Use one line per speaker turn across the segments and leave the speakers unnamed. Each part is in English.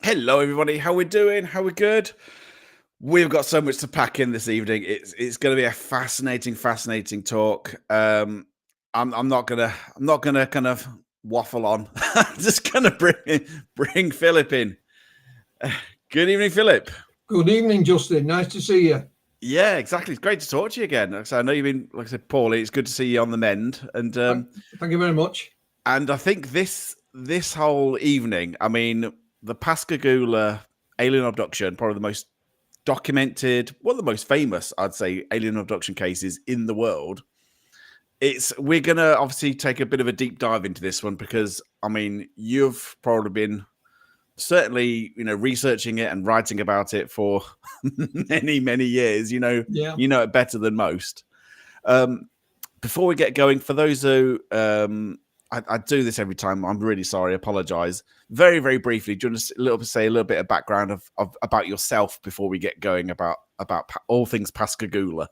Hello, everybody. How we doing? How we good? We've got so much to pack in this evening. It's going to be a fascinating talk. I'm not gonna kind of waffle on. I'm just gonna bring Philip in. Good evening, Philip.
Good evening, Justin. Nice to see you.
Yeah, exactly. It's great to talk to you again. So I know you've been, like I said, poorly. It's good to see you on the mend. And
thank you very much.
And I think this whole evening, I mean, the Pascagoula alien abduction, probably the most documented, one of the most famous, I'd say, alien abduction cases in the world. We're gonna obviously take a bit of a deep dive into this one because I mean, you've probably been certainly, researching it and writing about it for many years. You know it better than most. Before we get going, for those who I do this every time, I'm really sorry, apologize. Very briefly, do you want to say a little bit of background of about yourself before we get going about all things Pascagoula?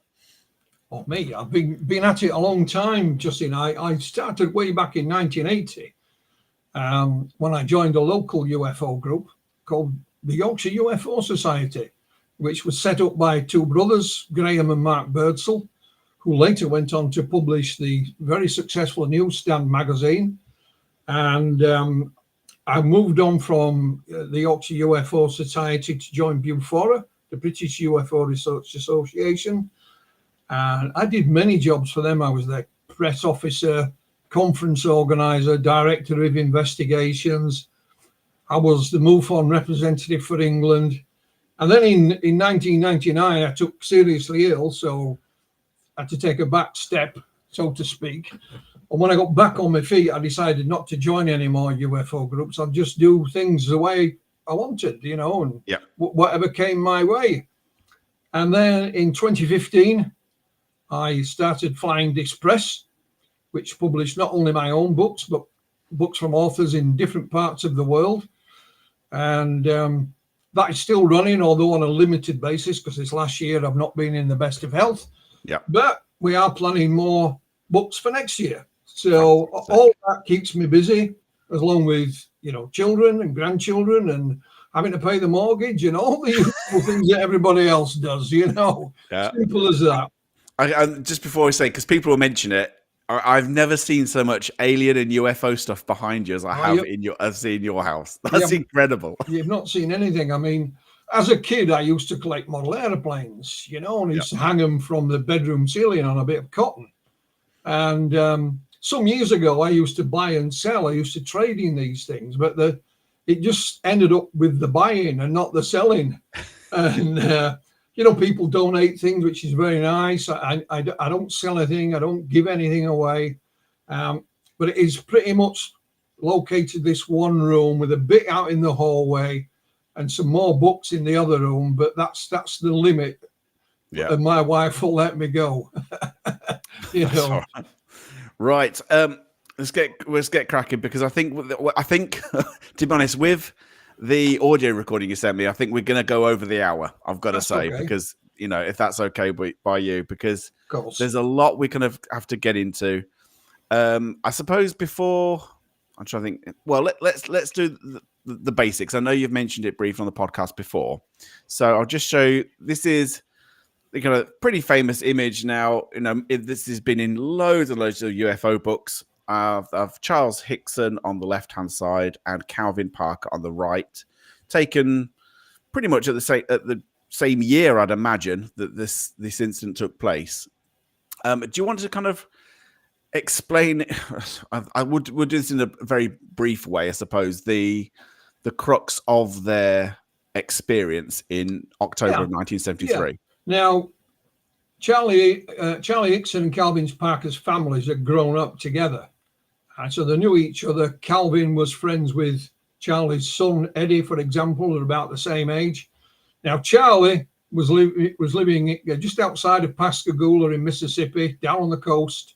Oh, me, I've been at it a long time, Justin. I started way back in 1980 when I joined a local UFO group called the Yorkshire UFO Society, which was set up by two brothers, Graham and Mark Birdsall, who later went on to publish the very successful Newsstand magazine. And I moved on from the Yorkshire UFO Society to join BUFORA, the British UFO Research Association. And I did many jobs for them. I was their press officer, conference organizer, director of investigations. I was the MUFON representative for England. And then in 1999, I took seriously ill, so I had to take a back step, so to speak. And when I got back on my feet, I decided not to join any more UFO groups. I'd just do things the way I wanted, and whatever came my way. And then in 2015, I started Flying Disc Press, which published not only my own books, but books from authors in different parts of the world. And that is still running, although on a limited basis, because this last year I've not been in the best of health.
Yeah.
But we are planning more books for next year. So all that keeps me busy, along with, children and grandchildren and having to pay the mortgage and all the usual things that everybody else does, Simple as that.
I just before I say, because people will mention it, I've never seen so much alien and UFO stuff behind you as I have in your house. That's incredible.
You've not seen anything. I mean, as a kid, I used to collect model airplanes, and I used to hang them from the bedroom ceiling on a bit of cotton. And some years ago, I used to buy and sell. I used to trade in these things, but it just ended up with the buying and not the selling. And people donate things, which is very nice. I don't sell anything. I don't give anything away. But it is pretty much located this one room with a bit out in the hallway and some more books in the other room. But that's the limit. Yeah. And my wife will let me go.
Right. Let's get cracking, because I think to be honest, with the audio recording you sent me, I think we're going to go over the hour. I've got to say, okay. Because if that's okay by you, because there's a lot we kind of have to get into. I suppose before I'm trying to think. Well, let's do the basics. I know you've mentioned it briefly on the podcast before, so I'll just show you. This is the kind of pretty famous image now. This has been in loads and loads of UFO books. Of Charles Hickson on the left-hand side and Calvin Parker on the right, taken pretty much at the same year, I'd imagine, that this incident took place. Do you want to kind of explain? I would do this in a very brief way, I suppose. The crux of their experience in October of 1973.
Yeah. Now, Charlie Hickson and Calvin Parker's families had grown up together. And so they knew each other. Calvin was friends with Charlie's son, Eddie, for example, at about the same age. Now, Charlie was living just outside of Pascagoula in Mississippi, down on the coast.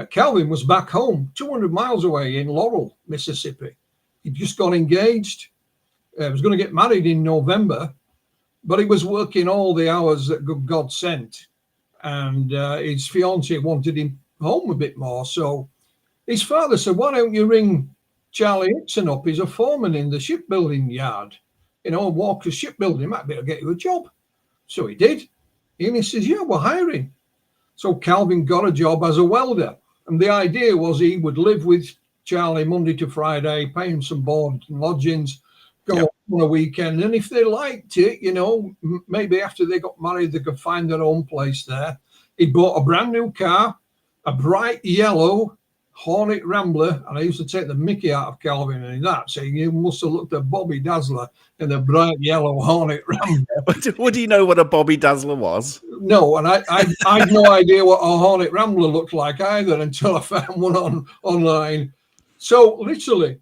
Calvin was back home, 200 miles away in Laurel, Mississippi. He'd just got engaged. He was going to get married in November, but he was working all the hours that God sent. And his fiancée wanted him home a bit more. So his father said, why don't you ring Charlie Hickson up? He's a foreman in the shipbuilding yard. Walker Shipbuilding, might be able to get you a job. So he did. And he says, yeah, we're hiring. So Calvin got a job as a welder. And the idea was he would live with Charlie Monday to Friday, pay him some board and lodgings, go on a weekend. And if they liked it, maybe after they got married, they could find their own place there. He bought a brand new car, a bright yellow Hornet Rambler, and I used to take the mickey out of Calvin and that, saying you must have looked at Bobby Dazzler in a bright yellow Hornet Rambler.
Would you know what a Bobby Dazzler was?
No, and I had no idea what a Hornet Rambler looked like either until I found one online. So literally,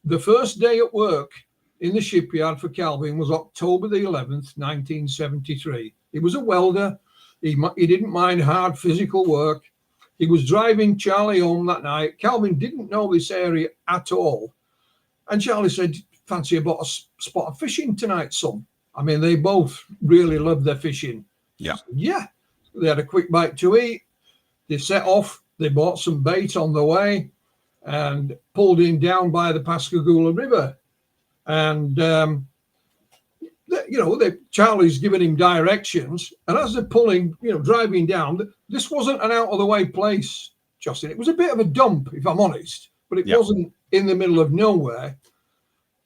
the first day at work in the shipyard for Calvin was October the 11th, 1973. He was a welder. He didn't mind hard physical work. He was driving Charlie home that night. Calvin didn't know this area at all. And Charlie said, fancy about a spot of fishing tonight, son? I mean, they both really loved their fishing.
Yeah.
Yeah. They had a quick bite to eat. They set off. They bought some bait on the way and pulled him down by the Pascagoula River. And, Charlie's giving him directions. And as they're pulling, driving down, this wasn't an out-of-the-way place, Justin. It was a bit of a dump, if I'm honest. But it wasn't in the middle of nowhere.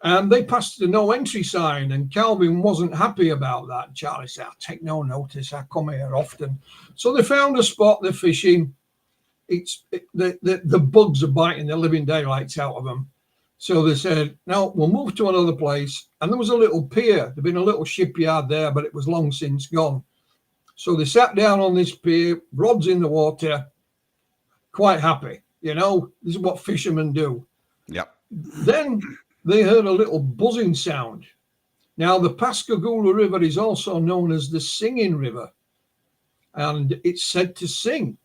And they passed the no entry sign, and Calvin wasn't happy about that. Charlie said, I'll take no notice. I come here often. So they found a spot, they're fishing. The bugs are biting the living daylights out of them. So they said, no, we'll move to another place. And there was a little pier. There'd been a little shipyard there, but it was long since gone. So they sat down on this pier, rods in the water, quite happy. This is what fishermen do.
Yep.
Then they heard a little buzzing sound. Now, the Pascagoula River is also known as the Singing River, and it's said to sing.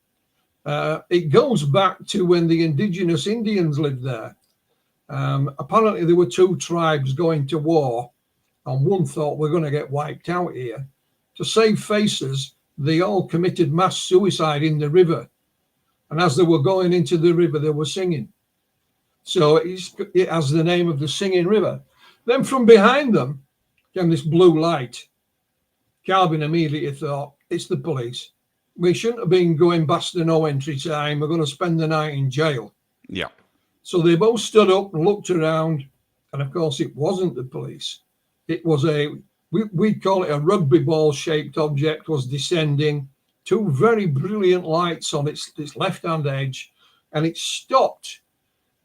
It goes back to when the indigenous Indians lived there. Apparently, there were two tribes going to war, and one thought we're going to get wiped out here. To save faces, they all committed mass suicide in the river. And as they were going into the river, they were singing. So it has the name of the Singing River. Then from behind them came this blue light. Calvin immediately thought, it's the police. We shouldn't have been going past the no entry sign. We're going to spend the night in jail.
Yeah.
So they both stood up and looked around. And of course, it wasn't the police. It was we'd call it a rugby ball shaped object was descending. Two very brilliant lights on its left-hand edge. And it stopped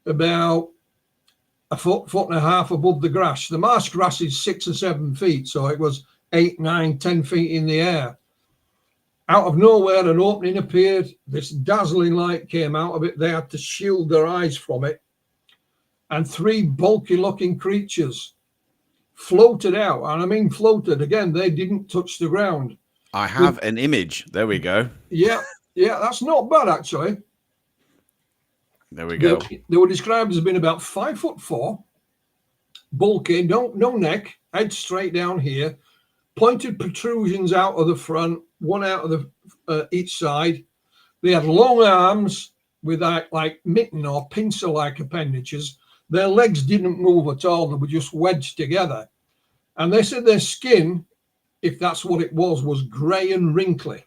about a foot and a half above the grass. The marsh grass is 6 or 7 feet. So it was 8, 9, 10 feet in the air. Out of nowhere, an opening appeared. This dazzling light came out of it. They had to shield their eyes from it. And 3 bulky-looking creatures floated out. And I mean floated. Again, they didn't touch the ground.
I have an image. There we go.
Yeah, that's not bad, actually.
There we go.
They were described as being about 5'4", bulky, no neck, head straight down here, pointed protrusions out of the front, one out of the each side. They had long arms with like mitten or pincer-like appendages. Their legs didn't move at all. They were just wedged together. And they said their skin, if that's what it was grey and wrinkly.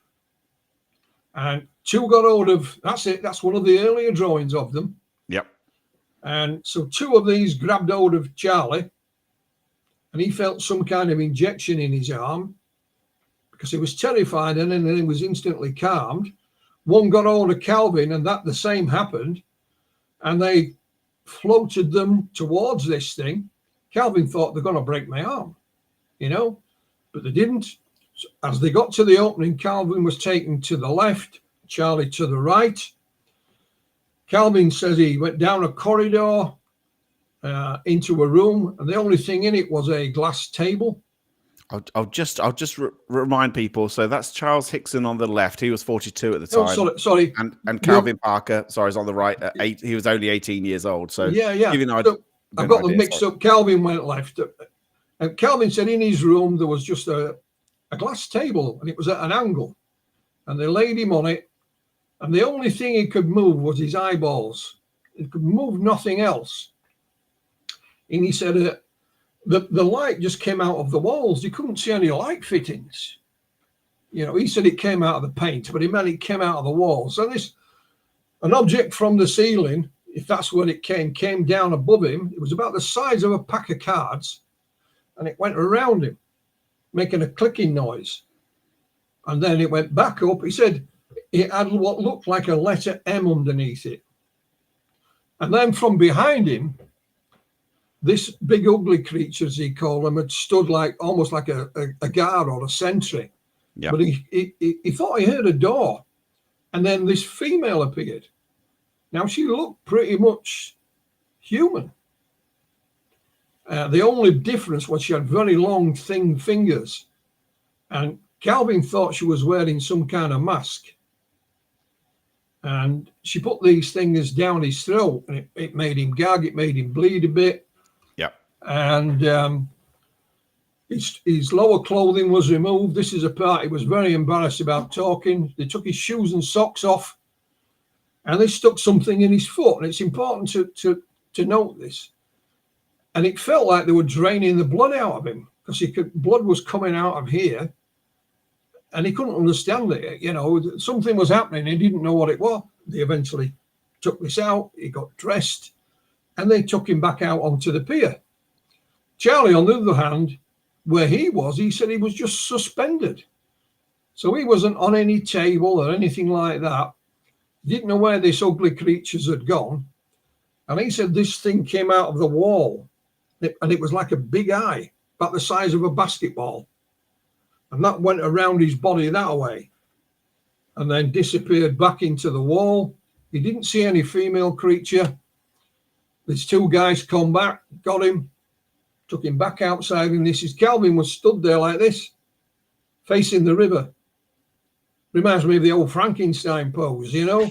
And 2 got hold of, that's it, that's one of the earlier drawings of them.
Yep. And
so 2 of these grabbed hold of Charlie, and he felt some kind of injection in his arm because he was terrified, and then he was instantly calmed. One got hold of Calvin, and the same happened, and they floated them towards this thing. Calvin thought they're going to break my arm, but they didn't. So as they got to the opening, Calvin was taken to the left, Charlie to the right. Calvin says he went down a corridor into a room, and the only thing in it was a glass table.
I'll just remind people. So that's Charles Hickson on the left. He was 42 at the time.
Oh, sorry.
And Calvin Parker, is on the right. He was only 18 years old. So
yeah.
So
I've got them mixed up. Calvin went left, and Calvin said in his room there was just a glass table, and it was at an angle, and they laid him on it, and the only thing he could move was his eyeballs. He could move nothing else. And he said the light just came out of the walls. You couldn't see any light fittings. You know, he said it came out of the paint, but he meant it came out of the walls. So an object from the ceiling, if that's where it came down above him. It was about the size of a pack of cards, and it went around him, making a clicking noise. And then it went back up. He said it had what looked like a letter M underneath it. And then from behind him, this big ugly creature, as he called him, had stood like almost like a guard or a sentry.
Yeah.
But he thought he heard a door. And then this female appeared. Now, she looked pretty much human. The only difference was she had very long, thin fingers. And Calvin thought she was wearing some kind of mask. And she put these things down his throat, and it made him gag, it made him bleed a bit.
Yeah.
And his lower clothing was removed. This is a part he was very embarrassed about talking. They took his shoes and socks off, and they stuck something in his foot. And it's important to note this. And it felt like they were draining the blood out of him, because blood was coming out of here, and he couldn't understand it. You know, something was happening. He didn't know what it was. They eventually took this out. He got dressed, and they took him back out onto the pier. Charlie, on the other hand, where he said he was just suspended. So he wasn't on any table or anything like that. Didn't know where this ugly creatures had gone. And he said this thing came out of the wall, and it was like a big eye, about the size of a basketball. And that went around his body that way, and then disappeared back into the wall. He didn't see any female creature. These two guys come back, got him, took him back outside, and Calvin was stood there like this, facing the river. Reminds me of the old Frankenstein pose, you know?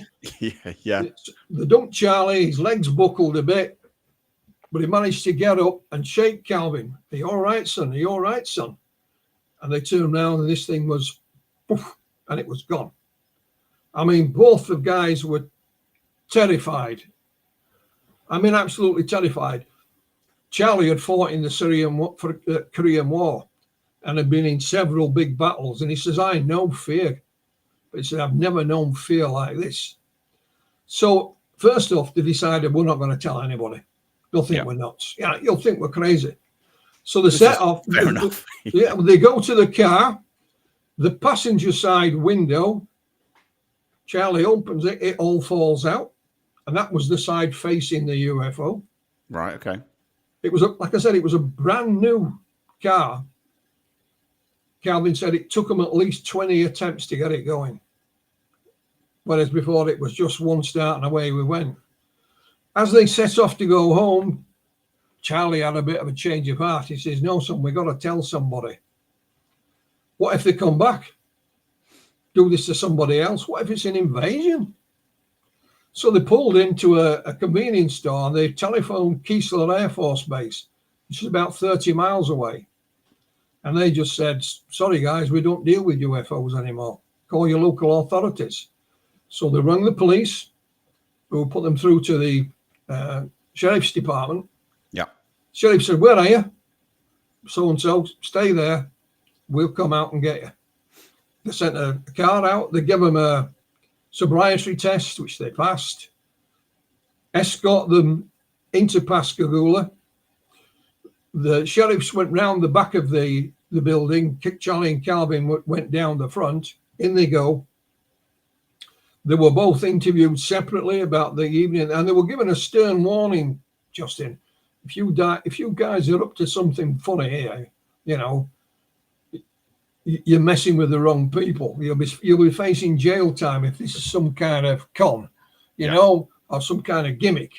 Yeah.
The dumped Charlie, his legs buckled a bit, but he managed to get up and shake Calvin. Are you all right, son? Are you all right, son? And they turned around, and this thing was, poof, and it was gone. I mean, both the guys were terrified. I mean, absolutely terrified. Charlie had fought in the Korean War and had been in several big battles. And he says, I know fear. But he said, I've never known fear like this. So first off, they decided we're not going to tell anybody. They'll think we're nuts. Yeah, you'll think we're crazy. So they set off.
Fair enough.
Yeah, they go to the car, the passenger side window. Charlie opens it, it all falls out. And that was the side facing the UFO.
Right, okay.
It was, like I said, it was a brand new car. Calvin said it took them at least 20 attempts to get it going. Whereas before it was just one start and away we went. As they set off to go home, Charlie had a bit of a change of heart. He says, no, son, we got to tell somebody. What if they come back? Do this to somebody else? What if it's an invasion? So they pulled into a convenience store, and they telephoned Keesler Air Force Base, which is about 30 miles away. And they just said, sorry, guys, we don't deal with UFOs anymore. Call your local authorities. So they rang the police, who put them through to the sheriff's department.
Yeah.
Sheriff said, where are you? So-and-so, stay there. We'll come out and get you. They sent a car out. They gave them a sobriety test, which they passed. Escort them into Pascagoula. The sheriffs went round the back of the building. Charlie and Calvin went down the front. In they go. They were both interviewed separately about the evening, and they were given a stern warning, Justin. If you guys are up to something funny here, you know, you're messing with the wrong people. You'll be facing jail time if this is some kind of con, you know, or some kind of gimmick.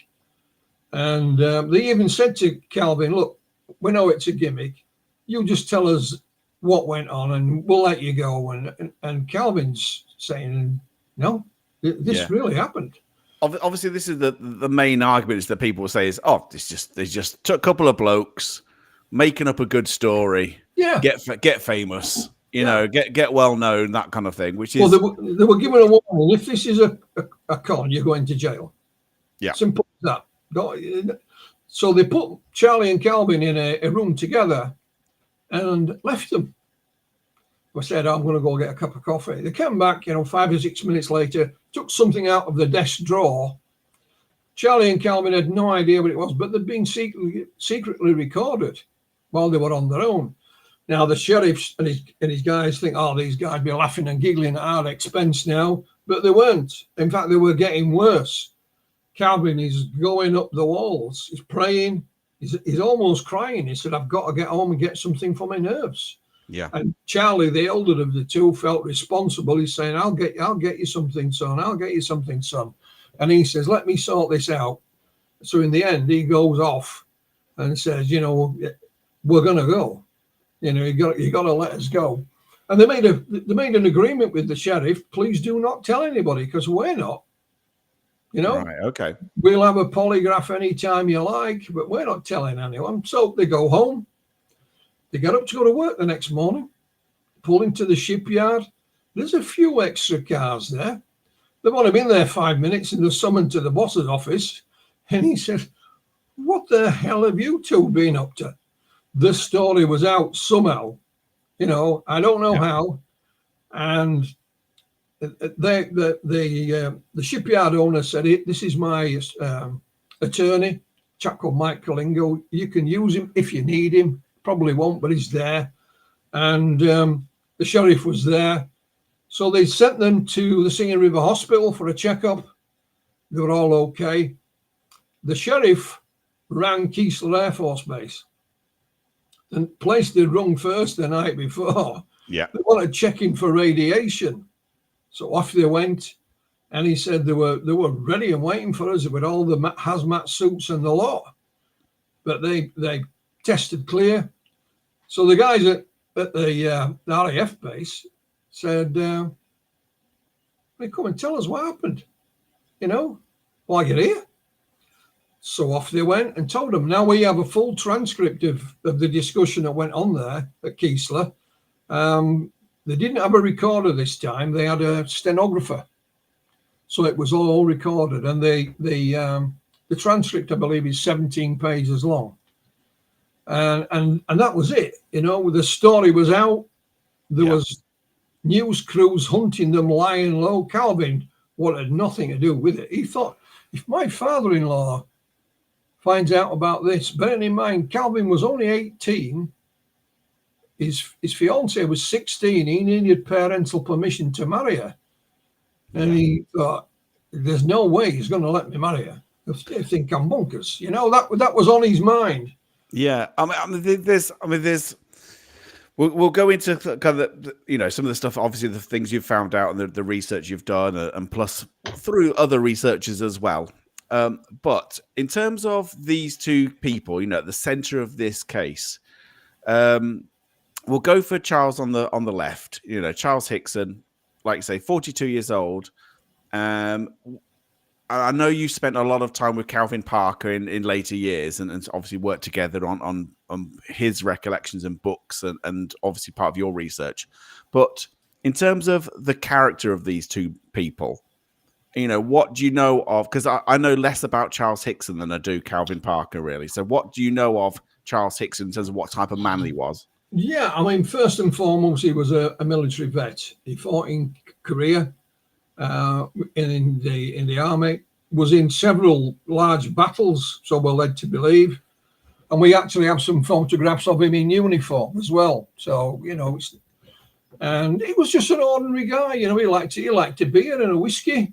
And they even said to Calvin, look, we know it's a gimmick. You just tell us what went on and we'll let you go. And Calvin's saying, no, this really happened.
Obviously, this is the main argument is that people say is, oh, they just took a couple of blokes making up a good story.
Yeah.
Get famous. You know, get well known, that kind of thing. Which is,
well, they were given a warning. If this is a con, you're going to jail.
Yeah,
simple as that. So they put Charlie and Calvin in a room together and left them. I said, I'm going to go get a cup of coffee. They came back, 5 or 6 minutes later, took something out of the desk drawer. Charlie and Calvin had no idea what it was, but they'd been secretly recorded while they were on their own. Now, the sheriff and his guys think, these guys be laughing and giggling at our expense now, but they weren't. In fact, they were getting worse. Calvin is going up the walls. He's praying. He's almost crying. He said, I've got to get home and get something for my nerves.
Yeah.
And Charlie, the elder of the two, felt responsible. He's saying, I'll get you something, son. I'll get you something, son. And he says, let me sort this out. So in the end, he goes off and says, we're going to go. You got to let us go. And they made an agreement with the sheriff. Please do not tell anybody, because we're not.
Right, okay.
We'll have a polygraph anytime you like, but we're not telling anyone. So they go home. They get up to go to work the next morning, pull into the shipyard. There's a few extra cars there. They've only been there 5 minutes and they're summoned to the boss's office. And he said, what the hell have you two been up to? The story was out somehow. I don't know how. And the shipyard owner said, this is my attorney, a chap called Mike Colingo. You can use him if you need him. Probably won't, but he's there. And the sheriff was there. So they sent them to the Singing River Hospital for a checkup. They were all okay. The sheriff rang Keesler Air Force Base. The place they'd rung first the night before.
Yeah.
They wanted checking for radiation. So off they went. And he said they were ready and waiting for us with all the hazmat suits and the lot. But they tested clear. So the guys at the RAF base said, "They come and tell us what happened, while you're here." So off they went and told them. Now we have a full transcript of the discussion that went on there at Keesler. They didn't have a recorder this time. They had a stenographer. So it was all recorded. And the transcript, I believe, is 17 pages long. And that was it. The story was out. There was news crews hunting them lying low. Calvin wanted nothing to do with it. He thought, if my father-in-law finds out about this, bearing in mind, Calvin was only 18. His fiancée was 16. He needed parental permission to marry her. And he thought, there's no way he's going to let me marry her. They think I'm bonkers. That was on his mind.
Yeah, we'll go into kind of some of the stuff. Obviously, the things you've found out and the research you've done, and plus through other researchers as well. But in terms of these two people, at the center of this case, we'll go for Charles on the left. Charles Hickson, like you say, 42 years old. I know you spent a lot of time with Calvin Parker in later years, and obviously worked together on his recollections and books, and obviously part of your research. But in terms of the character of these two people, what do you know of? Because I know less about Charles Hickson than I do Calvin Parker, really. So what do you know of Charles Hickson in terms of what type of man he was?
Yeah, first and foremost, he was a military vet. He fought in Korea. In the army, was in several large battles, so we're led to believe. And we actually have some photographs of him in uniform as well. So, and he was just an ordinary guy. He liked a beer and a whiskey,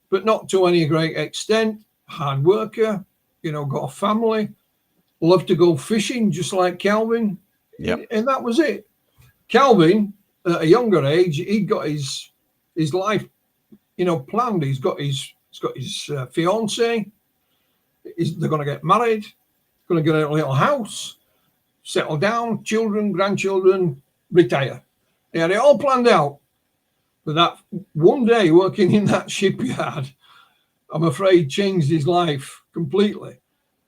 but not to any great extent. Hard worker, got a family, loved to go fishing, just like Calvin.
Yeah.
And that was it. Calvin, at a younger age, he'd got his life planned. He's got his fiancée. They're going to get married, going to get a little house, settle down, children, grandchildren, retire. He had it all planned out. But that one day working in that shipyard, I'm afraid, changed his life completely.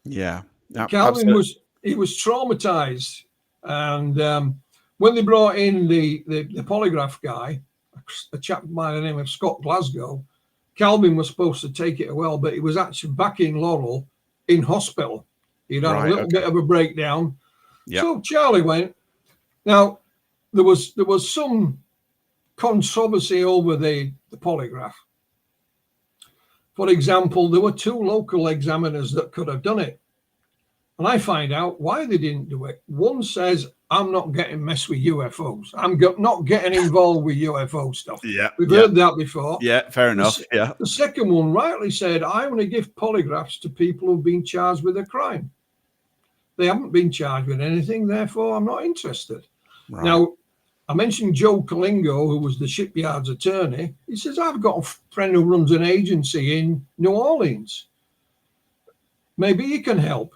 Yeah.
Calvin was traumatized. And when they brought in the polygraph guy, a chap by the name of Scott Glasgow, Calvin was supposed to take it well, but he was actually back in Laurel in hospital He'd had a little bit of a breakdown.
Yep.
So Charlie went. Now, there was some controversy over the polygraph. For example, there were 2 local examiners that could have done it. And I find out why they didn't do it. One says, I'm not getting messed with UFOs. I'm not getting involved with UFO stuff.
Yeah,
We've heard that before.
Yeah, fair enough. Yeah.
The second one rightly said, I only give polygraphs to people who've been charged with a crime. They haven't been charged with anything, therefore I'm not interested. Right. Now, I mentioned Joe Kalingo, who was the shipyard's attorney. He says, I've got a friend who runs an agency in New Orleans. Maybe you can help.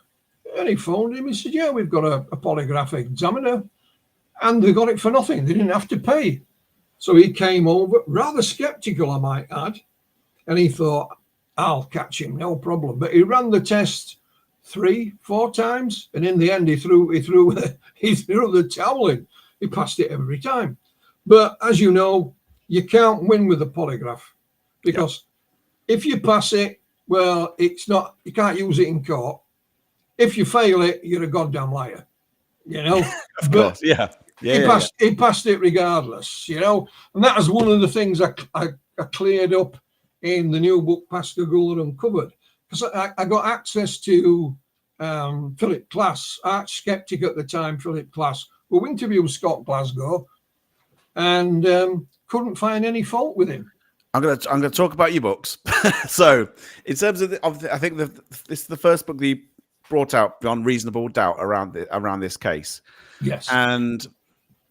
And he phoned him. He said, yeah, we've got a polygraph examiner. And they got it for nothing. They didn't have to pay. So he came over, rather skeptical, I might add. And he thought, I'll catch him, no problem. But he ran the test 3-4 times. And in the end, he threw the towel in. He passed it every time. But as you know, you can't win with a polygraph. Because if you pass it, well, you can't use it in court. If you fail it, you're a goddamn liar, you know.
Of course,
He passed it regardless, you know. And that was one of the things I cleared up in the new book, Pascagoula Uncovered, because I got access to Philip Class, arch skeptic at the time, Philip Class, who interviewed Scott Glasgow, and couldn't find any fault with him.
I'm gonna talk about your books. So, in terms of, I think this is the first book that you brought out beyond reasonable doubt around this case.
Yes.
And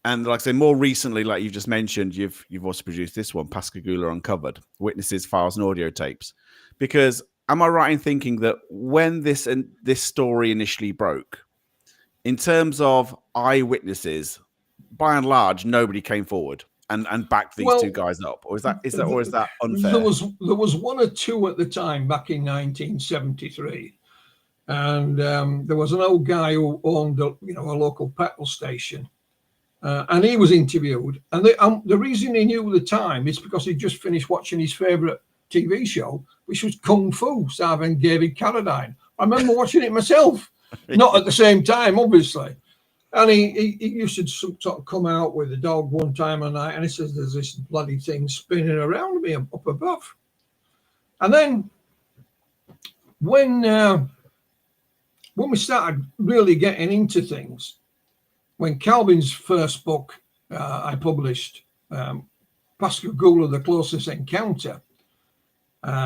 like I say, more recently, like you've just mentioned, you've also produced this one, Pascagoula Uncovered: Witnesses, Files, and Audio Tapes. Because am I right in thinking that when this story initially broke, in terms of eyewitnesses, by and large, nobody came forward and backed these 2 guys up, or is that unfair?
There was 1 or 2 at the time back in 1973. And there was an old guy who owned a local petrol station, and he was interviewed. And the reason he knew the time is because he just finished watching his favourite TV show, which was Kung Fu, starring David Carradine. I remember watching it myself, not at the same time, obviously. And he used to sort of come out with a dog one time a night, and he says, there's this bloody thing spinning around me up above. And then when we started really getting into things, when Calvin's first book I published, Pascagoula, The Closest Encounter,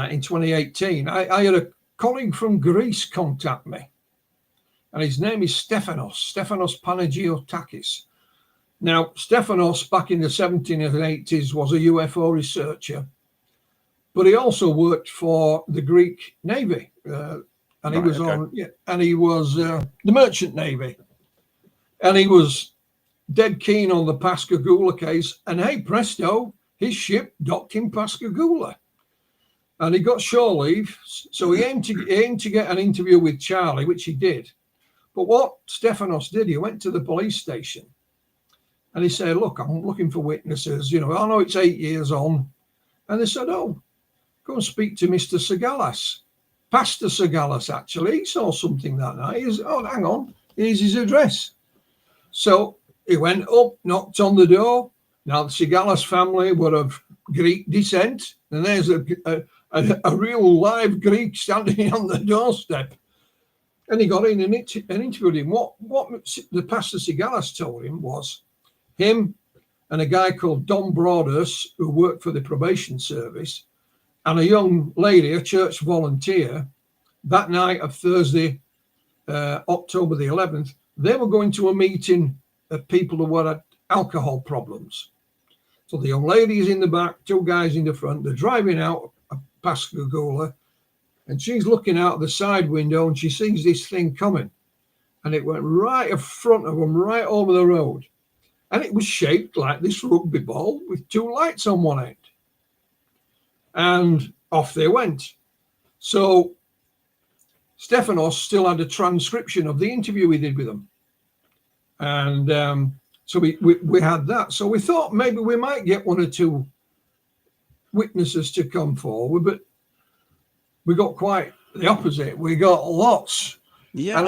in 2018, I had a colleague from Greece contact me, and his name is Stephanos Panagiotakis. Now, Stephanos, back in the 70s and 80s, was a UFO researcher, but he also worked for the Greek Navy. And he was the Merchant Navy, and he was dead keen on the Pascagoula case. And hey, presto, his ship docked in Pascagoula, and he got shore leave. So he aimed to get an interview with Charlie, which he did. But what Stephanos did, he went to the police station, and he said, "Look, I'm looking for witnesses. You know, I know it's 8 years on," and they said, "Oh, go and speak to Mr. Sagalas." Pastor Sagalas, actually, he saw something that night. Hang on, here's his address. So he went up, knocked on the door. Now, the Sagalas family were of Greek descent, and there's a real live Greek standing on the doorstep. And he got in and interviewed him. What the Pastor Sagalas told him was him and a guy called Don Broadus, who worked for the probation service, and a young lady, a church volunteer, that night of Thursday, October the 11th, they were going to a meeting of people who had alcohol problems. So the young lady is in the back, 2 guys in the front. They're driving out of Pascagoula, and she's looking out the side window, and she sees this thing coming. And it went right in front of them, right over the road. And it was shaped like this rugby ball with 2 lights on one end. And off they went. So Stephanos still had a transcription of the interview we did with them. And so we had that. So we thought maybe we might get 1 or 2 witnesses to come forward, but we got quite the opposite. We got lots.
Yeah,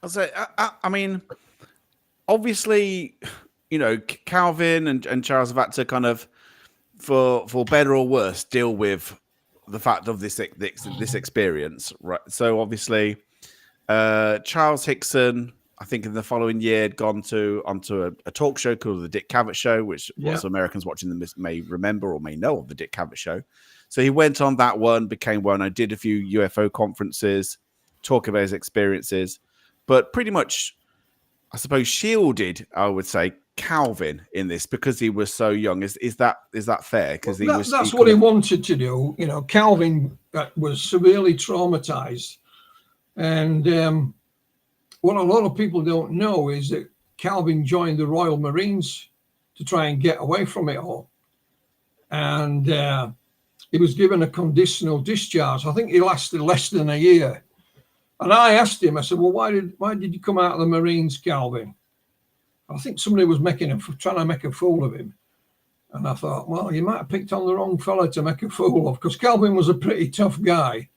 I'll say. I mean, obviously, Calvin and Charles have had to kind of, for better or worse, deal with the fact of this experience, right? So obviously, Charles Hickson, I think in the following year, had gone onto a talk show called the Dick Cavett Show, which lots of Americans watching this may remember or may know of the Dick Cavett Show. So he went on that one, became well known, did a few UFO conferences, talk about his experiences, but pretty much, I suppose, shielded, I would say, Calvin in this because he was so young. Is that fair? Because
that's what he wanted to do. Calvin was severely traumatized, and what a lot of people don't know is that Calvin joined the Royal Marines to try and get away from it all, and he was given a conditional discharge. I think he lasted less than a year. And I asked him, I said, well, why did you come out of the Marines, Calvin? I think somebody was trying to make a fool of him. And I thought, well, you might have picked on the wrong fella to make a fool of, because Calvin was a pretty tough guy.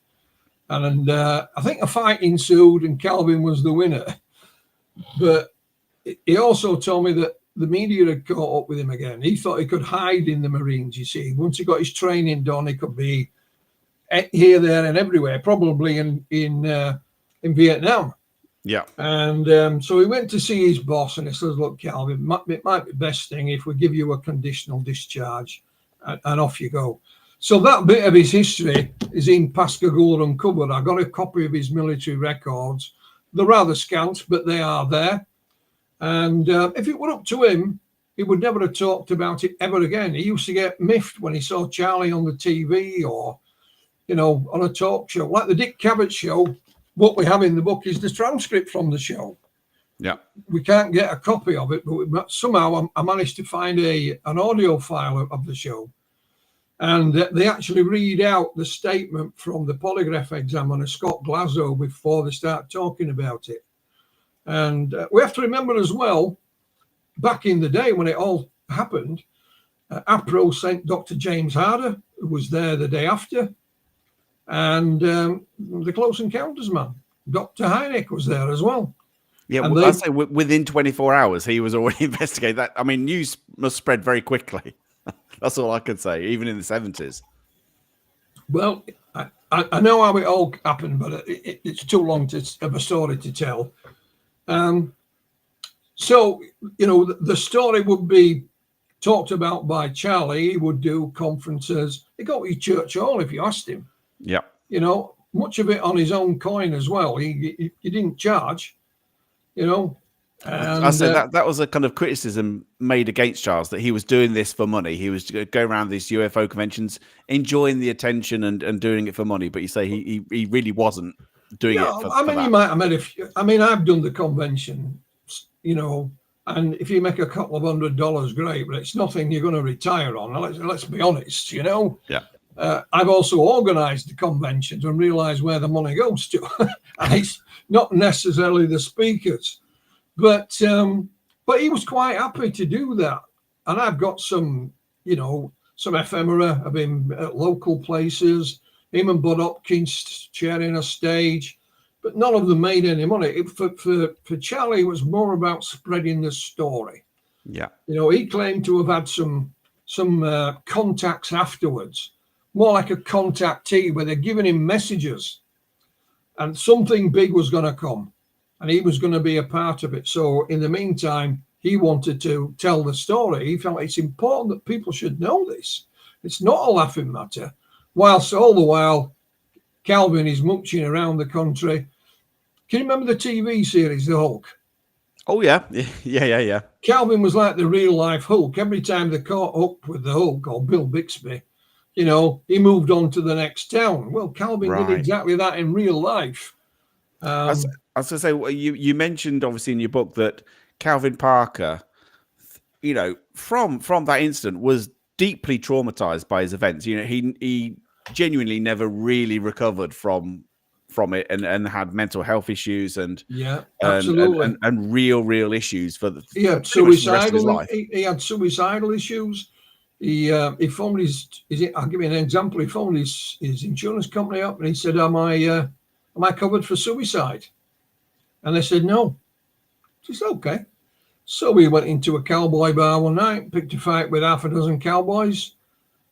And I think a fight ensued and Calvin was the winner. But he also told me that the media had caught up with him again. He thought he could hide in the Marines, you see. Once he got his training done, he could be here, there, and everywhere, probably in Vietnam.
Yeah.
And so he went to see his boss and he says, look, Calvin, it might be best thing if we give you a conditional discharge and off you go. So that bit of his history is in Pascagoula uncovered. I got a copy of his military records. They're rather scant, but they are there. And if it were up to him, he would never have talked about it ever again. He used to get miffed when he saw Charlie on the TV or, on a talk show. Like the Dick Cavett Show, what we have in the book is the transcript from the show.
Yeah.
We can't get a copy of it, but somehow I managed to find an audio file of the show. And they actually read out the statement from the polygraph examiner, Scott Glasgow, before they start talking about it. And we have to remember as well, back in the day when it all happened, APRO sent Dr. James Harder, who was there the day after. And the Close Encounters man, Dr. Hynek, was there as well.
Yeah, I'd say within 24 hours, he was already investigating that. I mean, news must spread very quickly. That's all I could say, even in the 70s.
Well, I know how it all happened, but it's too long of a story to tell. So, the story would be talked about by Charlie. He would do conferences. He go to church hall if you asked him.
Yeah.
Much of it on his own coin as well. He didn't charge, And,
I said that was a kind of criticism made against Charles, that he was doing this for money. He was going around these UFO conventions, enjoying the attention and doing it for money. But you say he really wasn't doing it for that.
You might have met I've done the convention, and if you make a couple of $100, great, but it's nothing you're going to retire on. Let's be honest,
Yeah.
I've also organized the conventions and realized where the money goes to. And it's not necessarily the speakers. But he was quite happy to do that. And I've got some ephemera of him at local places, him and Bud Hopkins sharing a stage, but none of them made any money. For Charlie, it was more about spreading the story.
Yeah.
He claimed to have had some contacts afterwards, more like a contactee, where they're giving him messages and something big was going to come. And he was going to be a part of it. So in the meantime, he wanted to tell the story. He felt it's important that people should know this. It's not a laughing matter. Whilst all the while, Calvin is mooching around the country. Can you remember the TV series, The Hulk?
Oh, yeah. Yeah.
Calvin was like the real life Hulk. Every time they caught up with the Hulk or Bill Bixby, he moved on to the next town. Well, Calvin did exactly that in real life.
I was going to say, you mentioned obviously in your book that Calvin Parker, from that incident was deeply traumatized by his events. He genuinely never really recovered from it and had mental health issues and
absolutely
and real issues for the
he had suicidal he had suicidal issues. He phoned I'll give you an example. He phoned his insurance company up and he said, am I covered for suicide? And they said, no. I said, okay. So we went into a cowboy bar one night, picked a fight with half a dozen cowboys,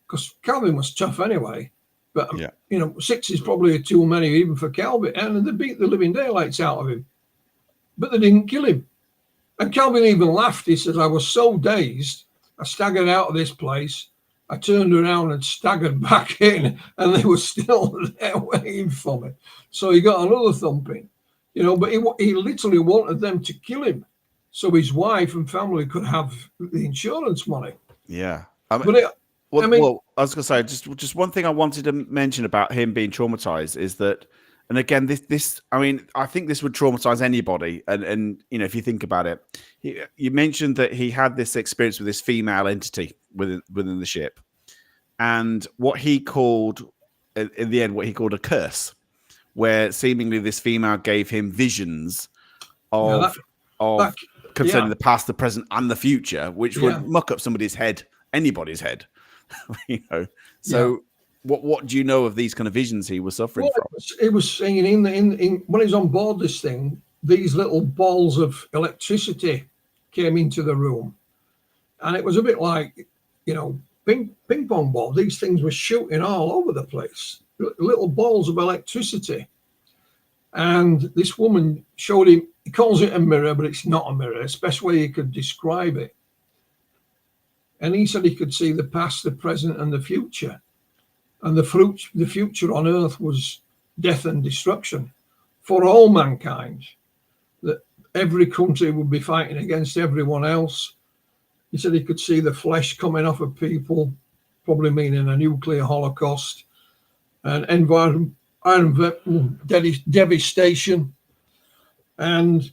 because Calvin was tough anyway. But, you know, 6 is probably too many even for Calvin. And they beat the living daylights out of him. But they didn't kill him. And Calvin even laughed. He says, I was so dazed, I staggered out of this place. I turned around and staggered back in, and they were still there waiting for me. So he got another thumping, you know, but he literally wanted them to kill him so his wife and family could have the insurance money.
Yeah.
I mean,
well, I was going to say, just one thing I wanted to mention about him being traumatized is that, and again, this, I mean, I think this would traumatize anybody. And you know, if you think about it, you mentioned that he had this experience with this female entity within the ship, and what he called, in the end, what he called a curse, where seemingly this female gave him visions concerning the past, the present, and the future, which would muck up somebody's head, anybody's head, you know. So. What do you know of these kind of visions he was suffering from?
He was saying in when he was on board this thing, these little balls of electricity came into the room, and it was a bit like, you know, ping pong ball. These things were shooting all over the place, little balls of electricity. And this woman showed him. He calls it a mirror, but it's not a mirror. It's the best way he could describe it. And he said he could see the past, the present, and the future. And the future on Earth was death and destruction for all mankind, that every country would be fighting against everyone else. He said he could see the flesh coming off of people, probably meaning a nuclear holocaust, and environmental devastation. And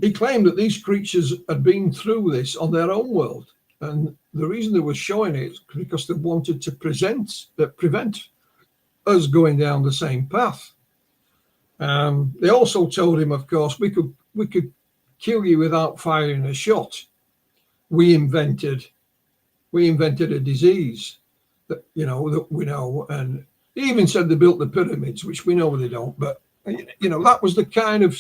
he claimed that these creatures had been through this on their own world. And the reason they were showing it is because they wanted to prevent us going down the same path. They also told him, of course, we could kill you without firing a shot. We invented a disease that we know, and he even said they built the pyramids, which we know they don't. But you know, that was the kind of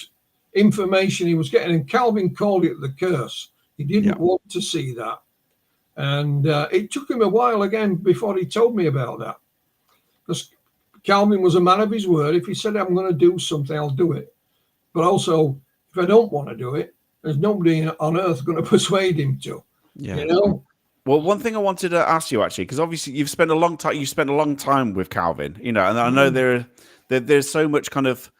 information he was getting. And Calvin called it the curse. He didn't want to see that. And it took him a while again before he told me about that. Because Calvin was a man of his word. If he said, I'm going to do something, I'll do it. But also, if I don't want to do it, there's nobody on earth going to persuade him to. Yeah. You know?
Well, one thing I wanted to ask you, actually, because obviously you've spent a long time with Calvin, you know, and I know there's so much kind of,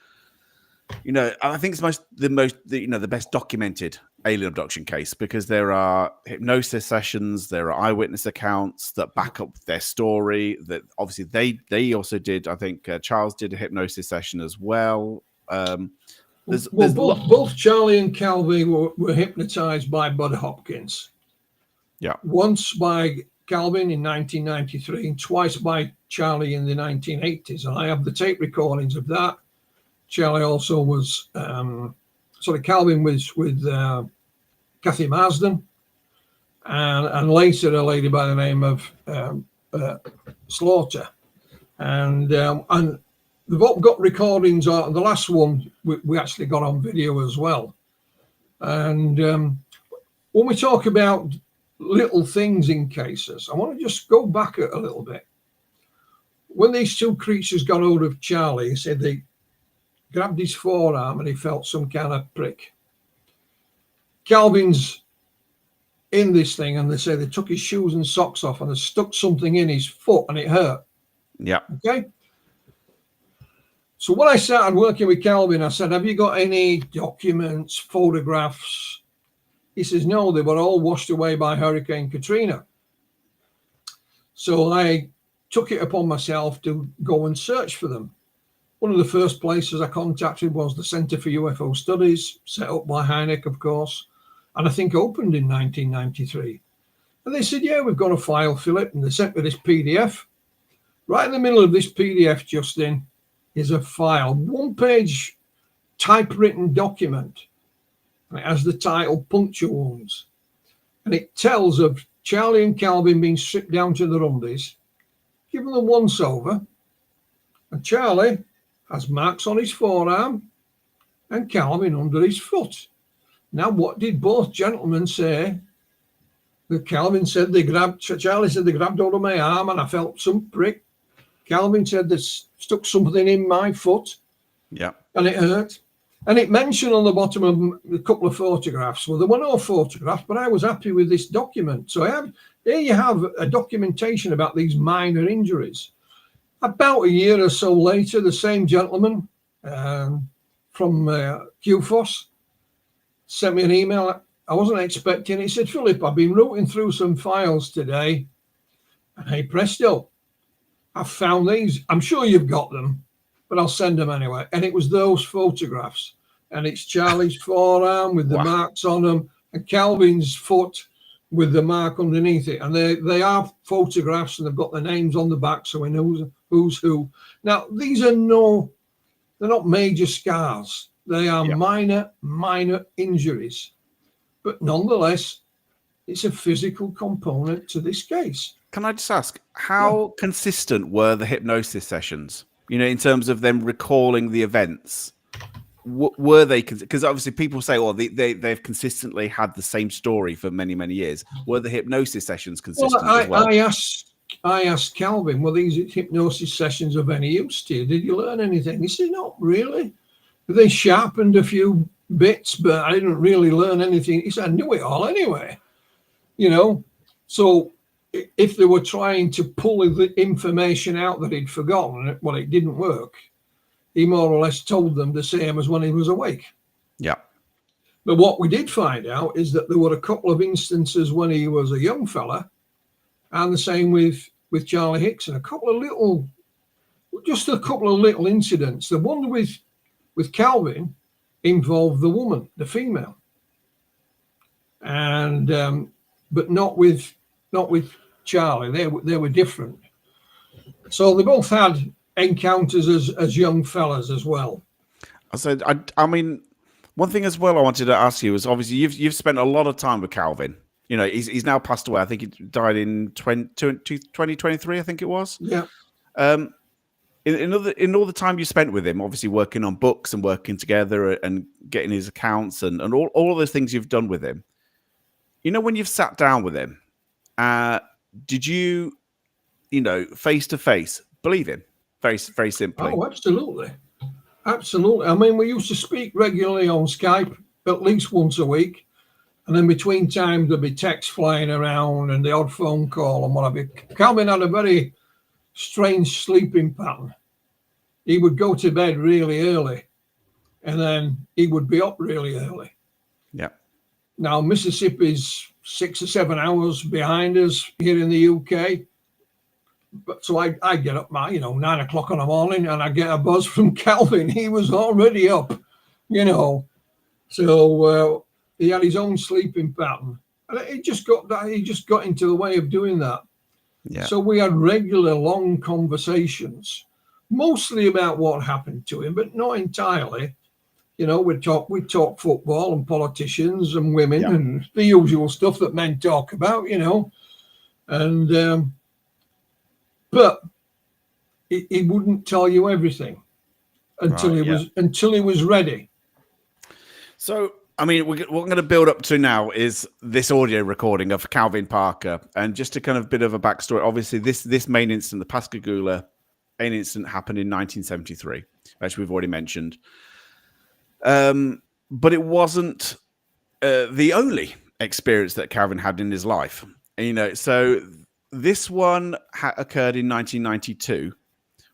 you know, I think it's the best documented alien abduction case, because there are hypnosis sessions, there are eyewitness accounts that back up their story. That obviously they also did. I think Charles did a hypnosis session as well.
Both Charlie and Calvin were hypnotized by Bud Hopkins.
Yeah, once
by Calvin in 1993 and twice by Charlie in the 1980s, and I have the tape recordings of that. Charlie also was, Calvin was with Kathy Marsden, and later a lady by the name of Slaughter, and they've all got recordings. The last one we actually got on video as well. And when we talk about little things in cases, I want to just go back a little bit. When these two creatures got hold of Charlie, he said they grabbed his forearm and he felt some kind of prick. Calvin's in this thing, and they say they took his shoes and socks off and they stuck something in his foot and it hurt.
Yeah.
Okay. So when I started working with Calvin, I said, have you got any documents, photographs? He says, no, they were all washed away by Hurricane Katrina. So I took it upon myself to go and search for them. One of the first places I contacted was the Center for UFO Studies, set up by Hynek, of course, and I think opened in 1993. And they said, yeah, we've got a file, Philip, and they sent me this PDF. Right in the middle of this PDF, Justin, is a file, one-page typewritten document. And it has the title Puncture Wounds. And it tells of Charlie and Calvin being stripped down to their undies, given them once over, and Charlie has marks on his forearm, and Calvin under his foot. Now, what did both gentlemen say? That Calvin said Charlie said they grabbed hold of my arm and I felt some prick. Calvin said they stuck something in my foot.
Yeah.
And it hurt. And it mentioned on the bottom of a couple of photographs. Well, there were no photographs, but I was happy with this document. So here you have a documentation about these minor injuries. About a year or so later, the same gentleman from QFOS sent me an email. I wasn't expecting it. He said, Philip, I've been rooting through some files today. And hey, presto, I found these. I'm sure you've got them, but I'll send them anyway. And it was those photographs. And it's Charlie's forearm with the marks on them and Calvin's foot with the mark underneath it. And they are photographs and they've got the names on the back so we know who's who. Now, these are they're not major scars. They are minor injuries. But nonetheless, it's a physical component to this case.
Can I just ask, how consistent were the hypnosis sessions? You know, in terms of them recalling the events, were they? Because obviously people say, well, they've consistently had the same story for many, many years. Were the hypnosis sessions consistent as well?
I asked Calvin, were these hypnosis sessions of any use to you? Did you learn anything? He said, not really. They sharpened a few bits, but I didn't really learn anything. He said, I knew it all anyway. You know, so if they were trying to pull the information out that he'd forgotten, well, it didn't work. He more or less told them the same as when he was awake.
Yeah.
But what we did find out is that there were a couple of instances when he was a young fella, and the same with Charlie Hickson. Just a couple of little incidents. The one with Calvin involved the woman, the female, and but not with Charlie. They were different. So they both had encounters as young fellas as well.
I mean, one thing as well I wanted to ask you is obviously you've spent a lot of time with Calvin. You know, he's now passed away. I think he died in 2023, I think it was.
Yeah.
In all the time you spent with him, obviously working on books and working together and getting his accounts and all of those things you've done with him, you know, when you've sat down with him, did you know, face to face, believe him? Very, very simply.
Oh, absolutely. Absolutely. I mean, we used to speak regularly on Skype at least once a week. And then between times there'd be texts flying around and the odd phone call and what have you. Calvin had a very strange sleeping pattern. He would go to bed really early and then he would be up really early.
Yeah.
Now, Mississippi's 6 or 7 hours behind us here in the UK. But so I get up 9 o'clock in the morning and I get a buzz from Calvin. He was already up, you know. So he had his own sleeping pattern. And he just got into the way of doing that.
Yeah.
So we had regular long conversations, mostly about what happened to him, but not entirely. You know, we'd talk football and politicians and women and the usual stuff that men talk about, you know. And but he wouldn't tell you everything until he was ready.
So, I mean, what I'm going to build up to now is this audio recording of Calvin Parker. And just a kind of bit of a backstory, obviously, this main incident, the Pascagoula incident, happened in 1973, which we've already mentioned. But it wasn't the only experience that Calvin had in his life. You know, so this one occurred in 1992.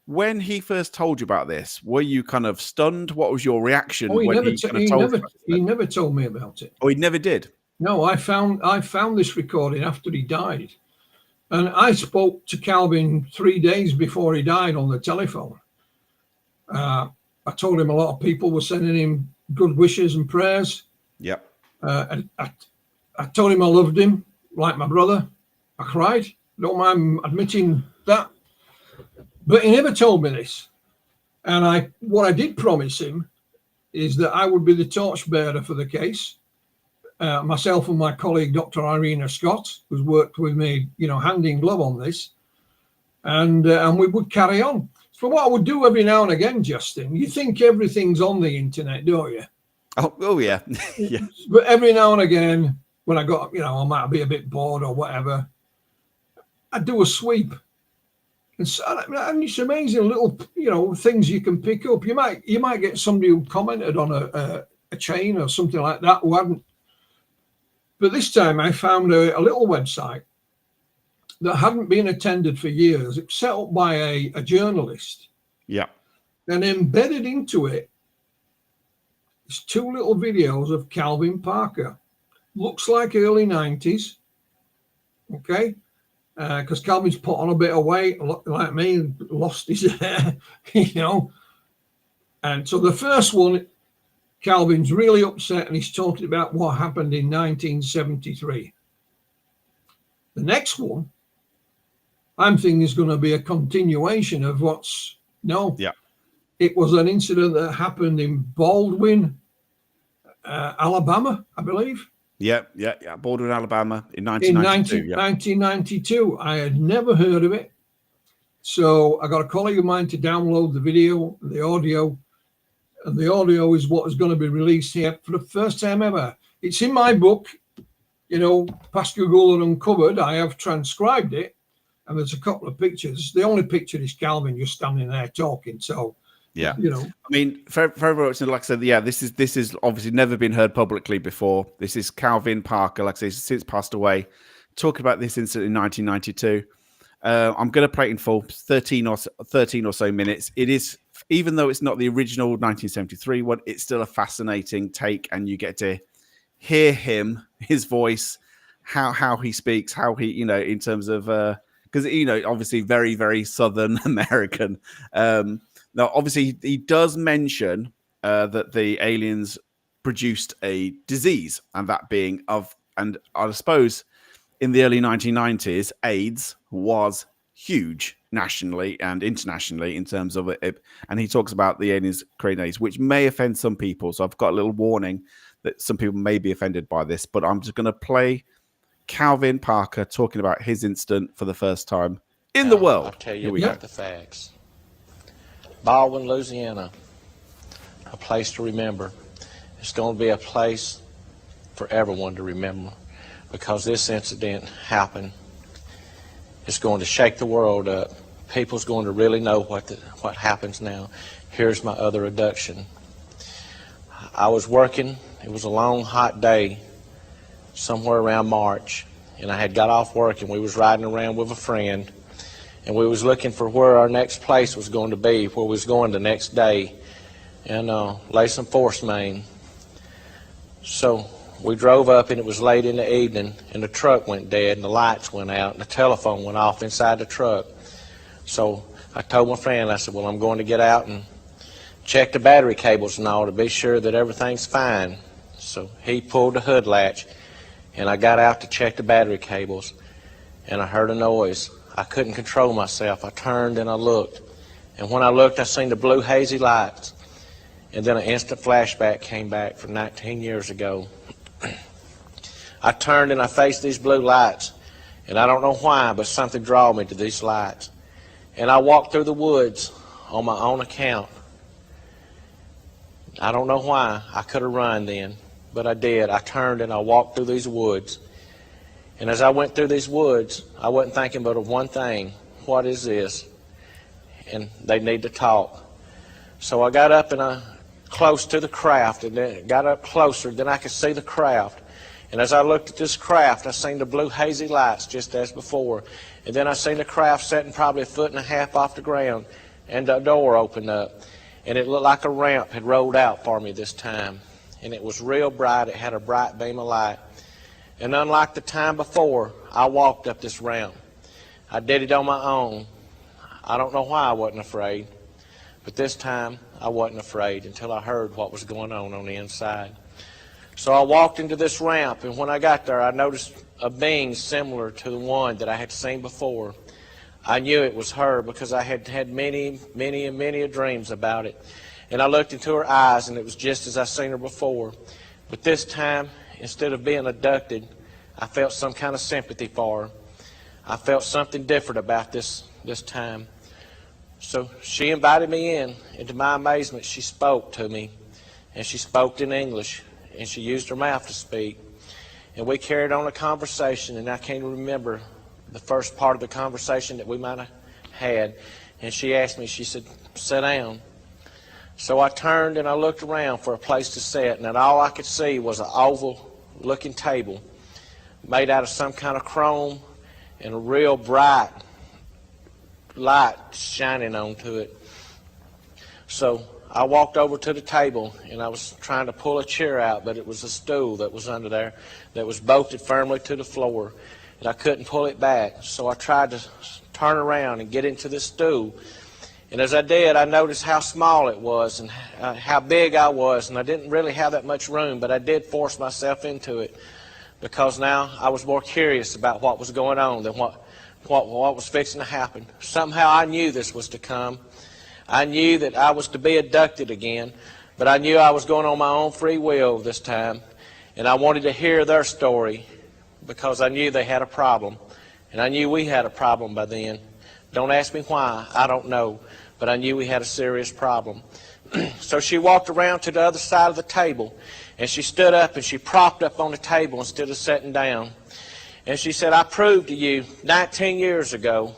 When he first told you about this, were you kind of stunned? What was your reaction?
He never told me about it.
Oh, he never did?
No, I found this recording after he died. And I spoke to Calvin 3 days before he died on the telephone. I told him a lot of people were sending him good wishes and prayers.
Yep.
And I told him I loved him like my brother. I cried. Don't mind admitting that. But he never told me this. And what I did promise him is that I would be the torchbearer for the case. Myself and my colleague, Dr. Irina Scott, who's worked with me, you know, hand in glove on this. And we would carry on. for what I would do every now and again, Justin, you think everything's on the internet, don't you?
Oh yeah. Yeah.
But every now and again, when I got, I might be a bit bored or whatever, I'd do a sweep. And it's amazing little, things you can pick up. You might get somebody who commented on a chain or something like that who hadn't. But this time I found a little website that hadn't been attended for years. It's set up by a journalist.
Yeah.
And embedded into it is 2 little videos of Calvin Parker. Looks like early 90s. Okay. Because Calvin's put on a bit of weight, like me, lost his hair, And so the first one, Calvin's really upset and he's talking about what happened in 1973. The next one, I'm thinking is going to be a continuation of it was an incident that happened in Baldwin, Alabama, I believe.
Yeah. Baldwin, Alabama in 1992.
1992. I had never heard of it. So I got a colleague of mine to download the video, the audio, and the audio is what is going to be released here for the first time ever. It's in my book, Pascagoula Uncovered. I have transcribed it, and there's a couple of pictures. The only picture is Calvin just standing there talking. So,
yeah, I mean, for everyone, like I said, this is obviously never been heard publicly before. This is Calvin Parker, like I say, he's since passed away, talking about this incident in 1992. I'm going to play it in full, 13 or so minutes. It is, even though it's not the original 1973 one, it's still a fascinating take, and you get to hear him, his voice, how he speaks, how he, in terms of, because, obviously very, very Southern American. Now, obviously, he does mention that the aliens produced a disease, and that being and I suppose in the early 1990s, AIDS was huge nationally and internationally in terms of it. And he talks about the aliens creating AIDS, which may offend some people. So I've got a little warning that some people may be offended by this, but I'm just going to play Calvin Parker talking about his incident for the first time in the world.
I'll tell you about the facts. Baldwin, Louisiana, a place to remember. It's going to be a place for everyone to remember, because this incident happened. It's going to shake the world up. People's going to really know what happens now. Here's my other abduction. I was working. It was a long, hot day, somewhere around March, and I had got off work, and we was riding around with a friend, and we was looking for where our next place was going to be, where we was going the next day, and lay some force main. So we drove up, and it was late in the evening, and the truck went dead, and the lights went out, and the telephone went off inside the truck. So I told my friend, I said, well, I'm going to get out and check the battery cables and all to be sure that everything's fine. So he pulled the hood latch, and I got out to check the battery cables, and I heard a noise. I couldn't control myself. I turned and I looked, and when I looked, I seen the blue hazy lights, and then an instant flashback came back from 19 years ago. I turned and I faced these blue lights, and I don't know why, but something drew me to these lights. And I walked through the woods on my own account. I don't know why. I could have run then, but I did. I turned and I walked through these woods. And as I went through these woods, I wasn't thinking but of one thing. What is this? And they need to talk. So I got up and I close to the craft, and then got up closer, then I could see the craft. And as I looked at this craft, I seen the blue hazy lights just as before. And then I seen the craft sitting probably 1.5 feet off the ground, and the door opened up. And it looked like a ramp had rolled out for me this time. And it was real bright. It had a bright beam of light. And unlike the time before, I walked up this ramp. I did it on my own. I don't know why I wasn't afraid. But this time, I wasn't afraid until I heard what was going on the inside. So I walked into this ramp, and when I got there, I noticed a being similar to the one that I had seen before. I knew it was her because I had had many dreams about it. And I looked into her eyes, and it was just as I seen her before. But this time, instead of being abducted, I felt some kind of sympathy for her. I felt something different about this time. So she invited me in, and to my amazement, she spoke to me, and she spoke in English, and she used her mouth to speak. And we carried on a conversation, and I can't remember the first part of the conversation that we might have had. And she asked me, she said, sit down. So I turned and I looked around for a place to sit, and all I could see was an oval-looking table made out of some kind of chrome and a real bright light shining onto it. So I walked over to the table, and I was trying to pull a chair out, but it was a stool that was under there that was bolted firmly to the floor, and I couldn't pull it back. So I tried to turn around and get into this stool. And as I did, I noticed how small it was and how big I was, and I didn't really have that much room, but I did force myself into it because now I was more curious about what was going on than what was fixing to happen. Somehow I knew this was to come. I knew that I was to be abducted again, but I knew I was going on my own free will this time, and I wanted to hear their story because I knew they had a problem, and I knew we had a problem by then. Don't ask me why, I don't know, but I knew we had a serious problem. So she walked around to the other side of the table, and she stood up and she propped up on the table instead of sitting down. And she said, I proved to you 19 years ago,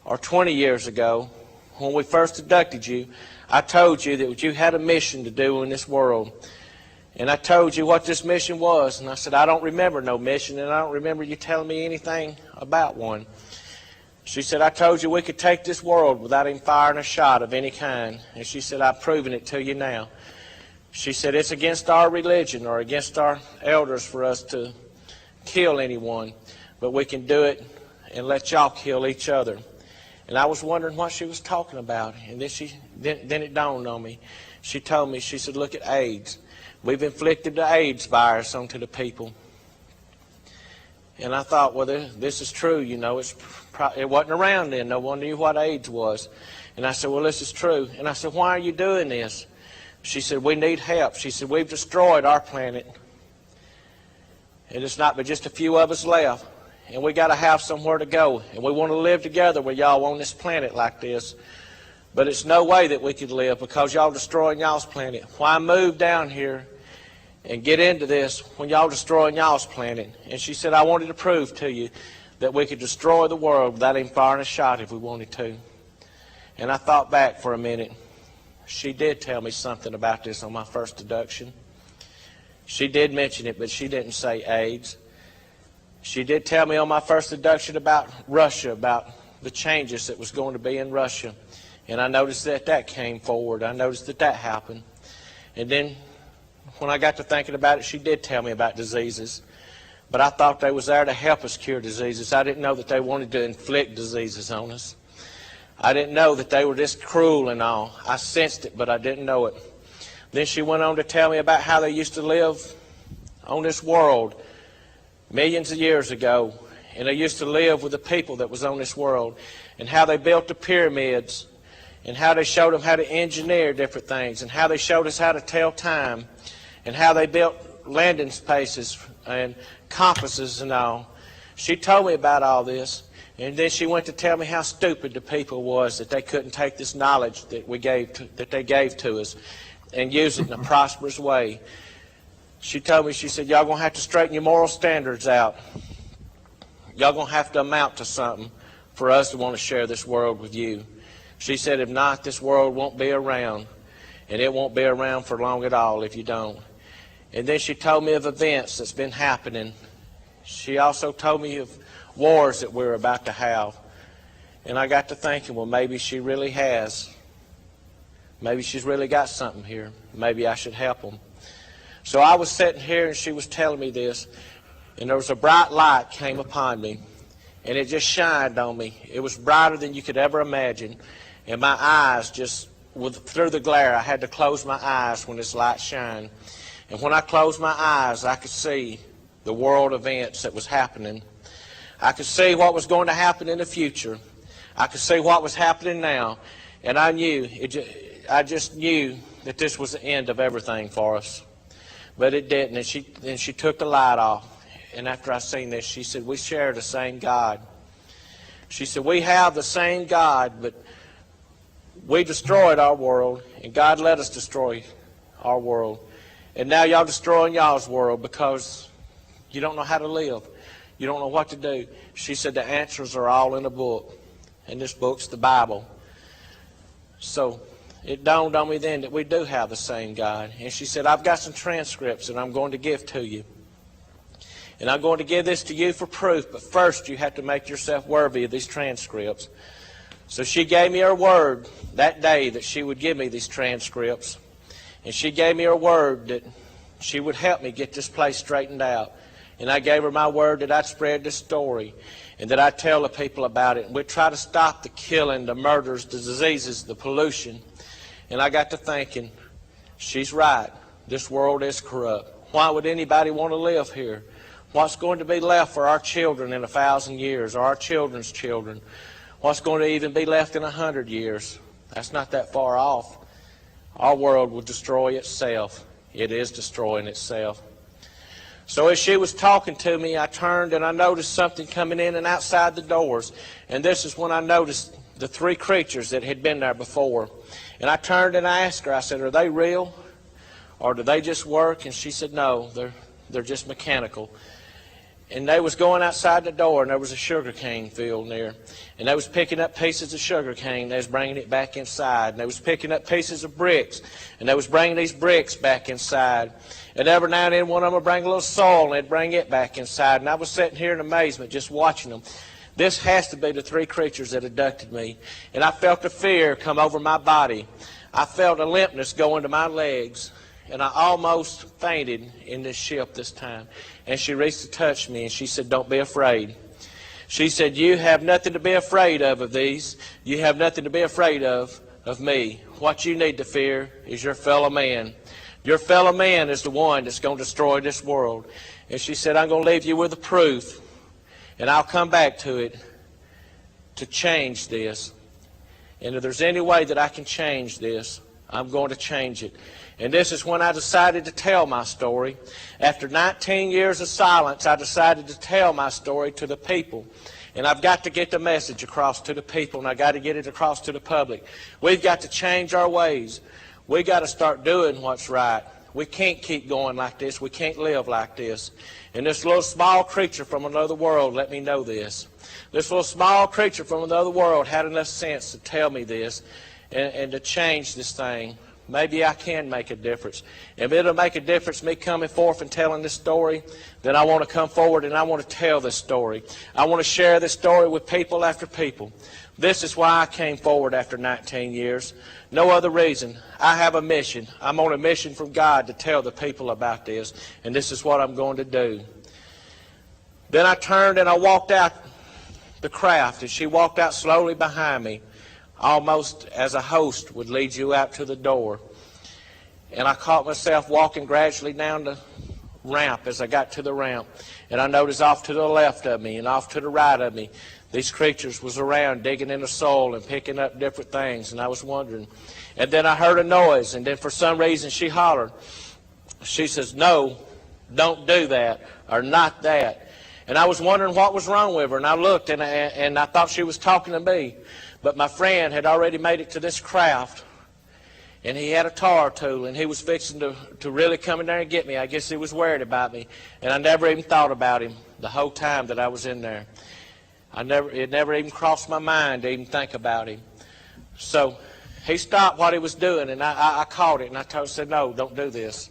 or 20 years ago, when we first abducted you, I told you that you had a mission to do in this world. And I told you what this mission was. And I said, I don't remember no mission, and I don't remember you telling me anything about one. She said, I told you we could take this world without even firing a shot of any kind. And she said, I've proven it to you now. She said, it's against our religion or against our elders for us to kill anyone, but we can do it and let y'all kill each other. And I was wondering what she was talking about. And then it dawned on me. She told me, she said, look at AIDS. We've inflicted the AIDS virus onto the people. And I thought, well, this is true, you know. It wasn't around then. No one knew what AIDS was. And I said, well, this is true. And I said, why are you doing this? She said, we need help. She said, we've destroyed our planet. And it's not but just a few of us left. And we got to have somewhere to go. And we want to live together with y'all on this planet like this. But it's no way that we could live because y'all destroying y'all's planet. Why move down here and get into this when y'all destroying y'all's planet? And she said, I wanted to prove to you that we could destroy the world without even firing a shot if we wanted to. And I thought back for a minute. She did tell me something about this on my first abduction. She did mention it, but she didn't say AIDS. She did tell me on my first abduction about Russia, about the changes that was going to be in Russia. And I noticed that came forward. I noticed that happened. And then when I got to thinking about it, she did tell me about diseases. But I thought they was there to help us cure diseases. I didn't know that they wanted to inflict diseases on us. I didn't know that they were this cruel and all. I sensed it, but I didn't know it. Then she went on to tell me about how they used to live on this world millions of years ago. And they used to live with the people that was on this world. And how they built the pyramids. And how they showed them how to engineer different things. And how they showed us how to tell time. And how they built landing spaces and compasses and all. She told me about all this. And then she went to tell me how stupid the people was that they couldn't take this knowledge that they gave to us and use it in a prosperous way. She told me, she said, y'all going to have to straighten your moral standards out. Y'all going to have to amount to something for us to want to share this world with you. She said, if not, this world won't be around. And it won't be around for long at all if you don't. And then she told me of events that's been happening. She also told me of wars that we're about to have. And I got to thinking, well, maybe she really has. Maybe she's really got something here. Maybe I should help them. So I was sitting here and she was telling me this. And there was a bright light came upon me. And it just shined on me. It was brighter than you could ever imagine. And my eyes just, through the glare, I had to close my eyes when this light shined. And when I closed my eyes, I could see the world events that was happening. I could see what was going to happen in the future. I could see what was happening now. And I just knew that this was the end of everything for us. But it didn't. And she took the light off. And after I seen this, she said, we share the same God. She said, we have the same God, but we destroyed our world, and God let us destroy our world. And now y'all destroying y'all's world because you don't know how to live. You don't know what to do. She said the answers are all in a book, and this book's the Bible. So it dawned on me then that we do have the same God. And she said, I've got some transcripts that I'm going to give to you. And I'm going to give this to you for proof, but first you have to make yourself worthy of these transcripts. So she gave me her word that day that she would give me these transcripts. And she gave me her word that she would help me get this place straightened out. And I gave her my word that I'd spread this story and that I'd tell the people about it. And we'd try to stop the killing, the murders, the diseases, the pollution. And I got to thinking, she's right. This world is corrupt. Why would anybody want to live here? What's going to be left for our children in 1,000 years, or our children's children? What's going to even be left in 100 years? That's not that far off. Our world will destroy itself. It is destroying itself. So as she was talking to me, I turned and I noticed something coming in and outside the doors. And this is when I noticed the three creatures that had been there before. And I turned and I asked her, I said, are they real? Or do they just work? And she said, no, they're just mechanical. And they was going outside the door, and there was a sugar cane field near. And they was picking up pieces of sugar cane. They was bringing it back inside. And they was picking up pieces of bricks. And they was bringing these bricks back inside. And every now and then one of them would bring a little soil, and they'd bring it back inside. And I was sitting here in amazement just watching them. This has to be the three creatures that abducted me. And I felt a fear come over my body. I felt a limpness go into my legs. And I almost fainted in this ship this time. And she reached to touch me, and she said, don't be afraid. She said, you have nothing to be afraid of these. You have nothing to be afraid of me. What you need to fear is your fellow man. Your fellow man is the one that's going to destroy this world. And she said, I'm going to leave you with the proof, and I'll come back to it to change this. And if there's any way that I can change this, I'm going to change it. And this is when I decided to tell my story. After 19 years of silence, I decided to tell my story to the people. And I've got to get the message across to the people, and I've got to get it across to the public. We've got to change our ways. We've got to start doing what's right. We can't keep going like this. We can't live like this. And this little small creature from another world let me know this. This little small creature from another world had enough sense to tell me this and to change this thing. Maybe I can make a difference. If it'll make a difference, me coming forth and telling this story, then I want to come forward and I want to tell this story. I want to share this story with people after people. This is why I came forward after 19 years. No other reason. I have a mission. I'm on a mission from God to tell the people about this, and this is what I'm going to do. Then I turned and I walked out the craft, and she walked out slowly behind me, almost as a host would lead you out to the door. And I caught myself walking gradually down the ramp as I got to the ramp. And I noticed off to the left of me and off to the right of me, these creatures was around digging in the soil and picking up different things. And I was wondering. And then I heard a noise, and then for some reason she hollered. She says, no, don't do that, or not that. And I was wondering what was wrong with her. And I looked, and I thought she was talking to me. But my friend had already made it to this craft, and he had a tar tool, and he was fixing to really come in there and get me. I guess he was worried about me, and I never even thought about him the whole time that I was in there. It never even crossed my mind to even think about him. So he stopped what he was doing, and I caught it, and I said, no, don't do this.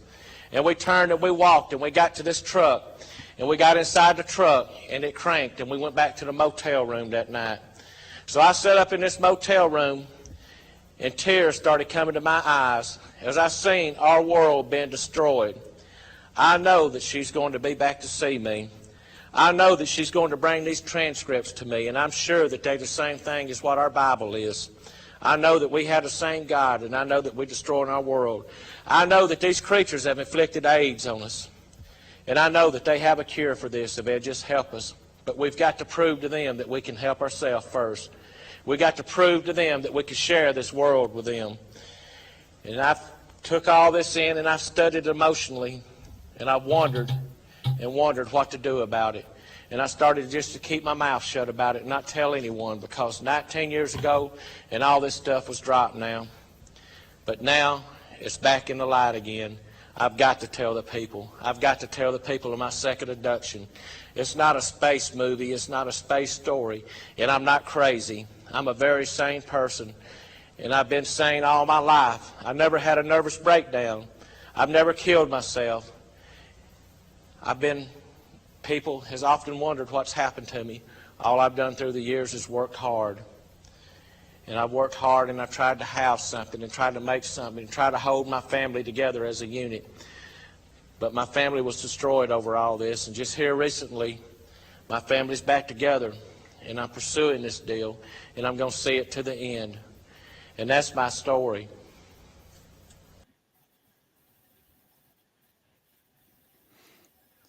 And we turned and we walked, and we got to this truck, and we got inside the truck, and it cranked, and we went back to the motel room that night. So I sat up in this motel room, and tears started coming to my eyes as I seen our world being destroyed. I know that she's going to be back to see me. I know that she's going to bring these transcripts to me, and I'm sure that they're the same thing as what our Bible is. I know that we have the same God, and I know that we're destroying our world. I know that these creatures have inflicted AIDS on us, and I know that they have a cure for this if they'll just help us. But we've got to prove to them that we can help ourselves first. We got to prove to them that we can share this world with them. And I took all this in, and I studied emotionally, and I wondered and wondered what to do about it. And I started just to keep my mouth shut about it and not tell anyone, because 19 years ago and all this stuff was dropped now. But now it's back in the light again. I've got to tell the people. I've got to tell the people of my second abduction. It's not a space movie. It's not a space story. And I'm not crazy. I'm a very sane person. And I've been sane all my life. I've never had a nervous breakdown. I've never killed myself. People has often wondered what's happened to me. All I've done through the years is worked hard. And I've worked hard, and I've tried to house something and tried to make something and try to hold my family together as a unit. But my family was destroyed over all this. And just here recently, my family's back together, and I'm pursuing this deal, and I'm going to see it to the end. And that's my story.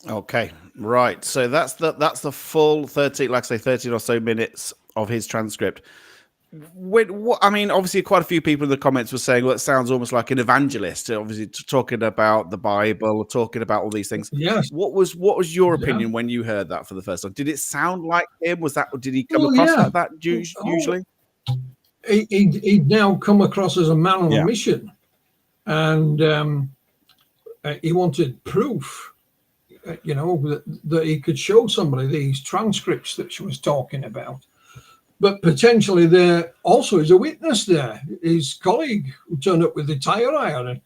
Okay, right. So that's the full 13, like I say, 13 or so minutes of his transcript. I mean, obviously, quite a few people in the comments were saying, "Well, it sounds almost like an evangelist." Obviously, talking about the Bible, talking about all these things.
Yes.
What was your opinion when you heard that for the first time? Did it sound like him? Did he come across like that usually?
He'd now come across as a man on a mission, and he wanted proof, that he could show somebody these transcripts that she was talking about. But potentially there also is a witness there, his colleague who turned up with the tire iron.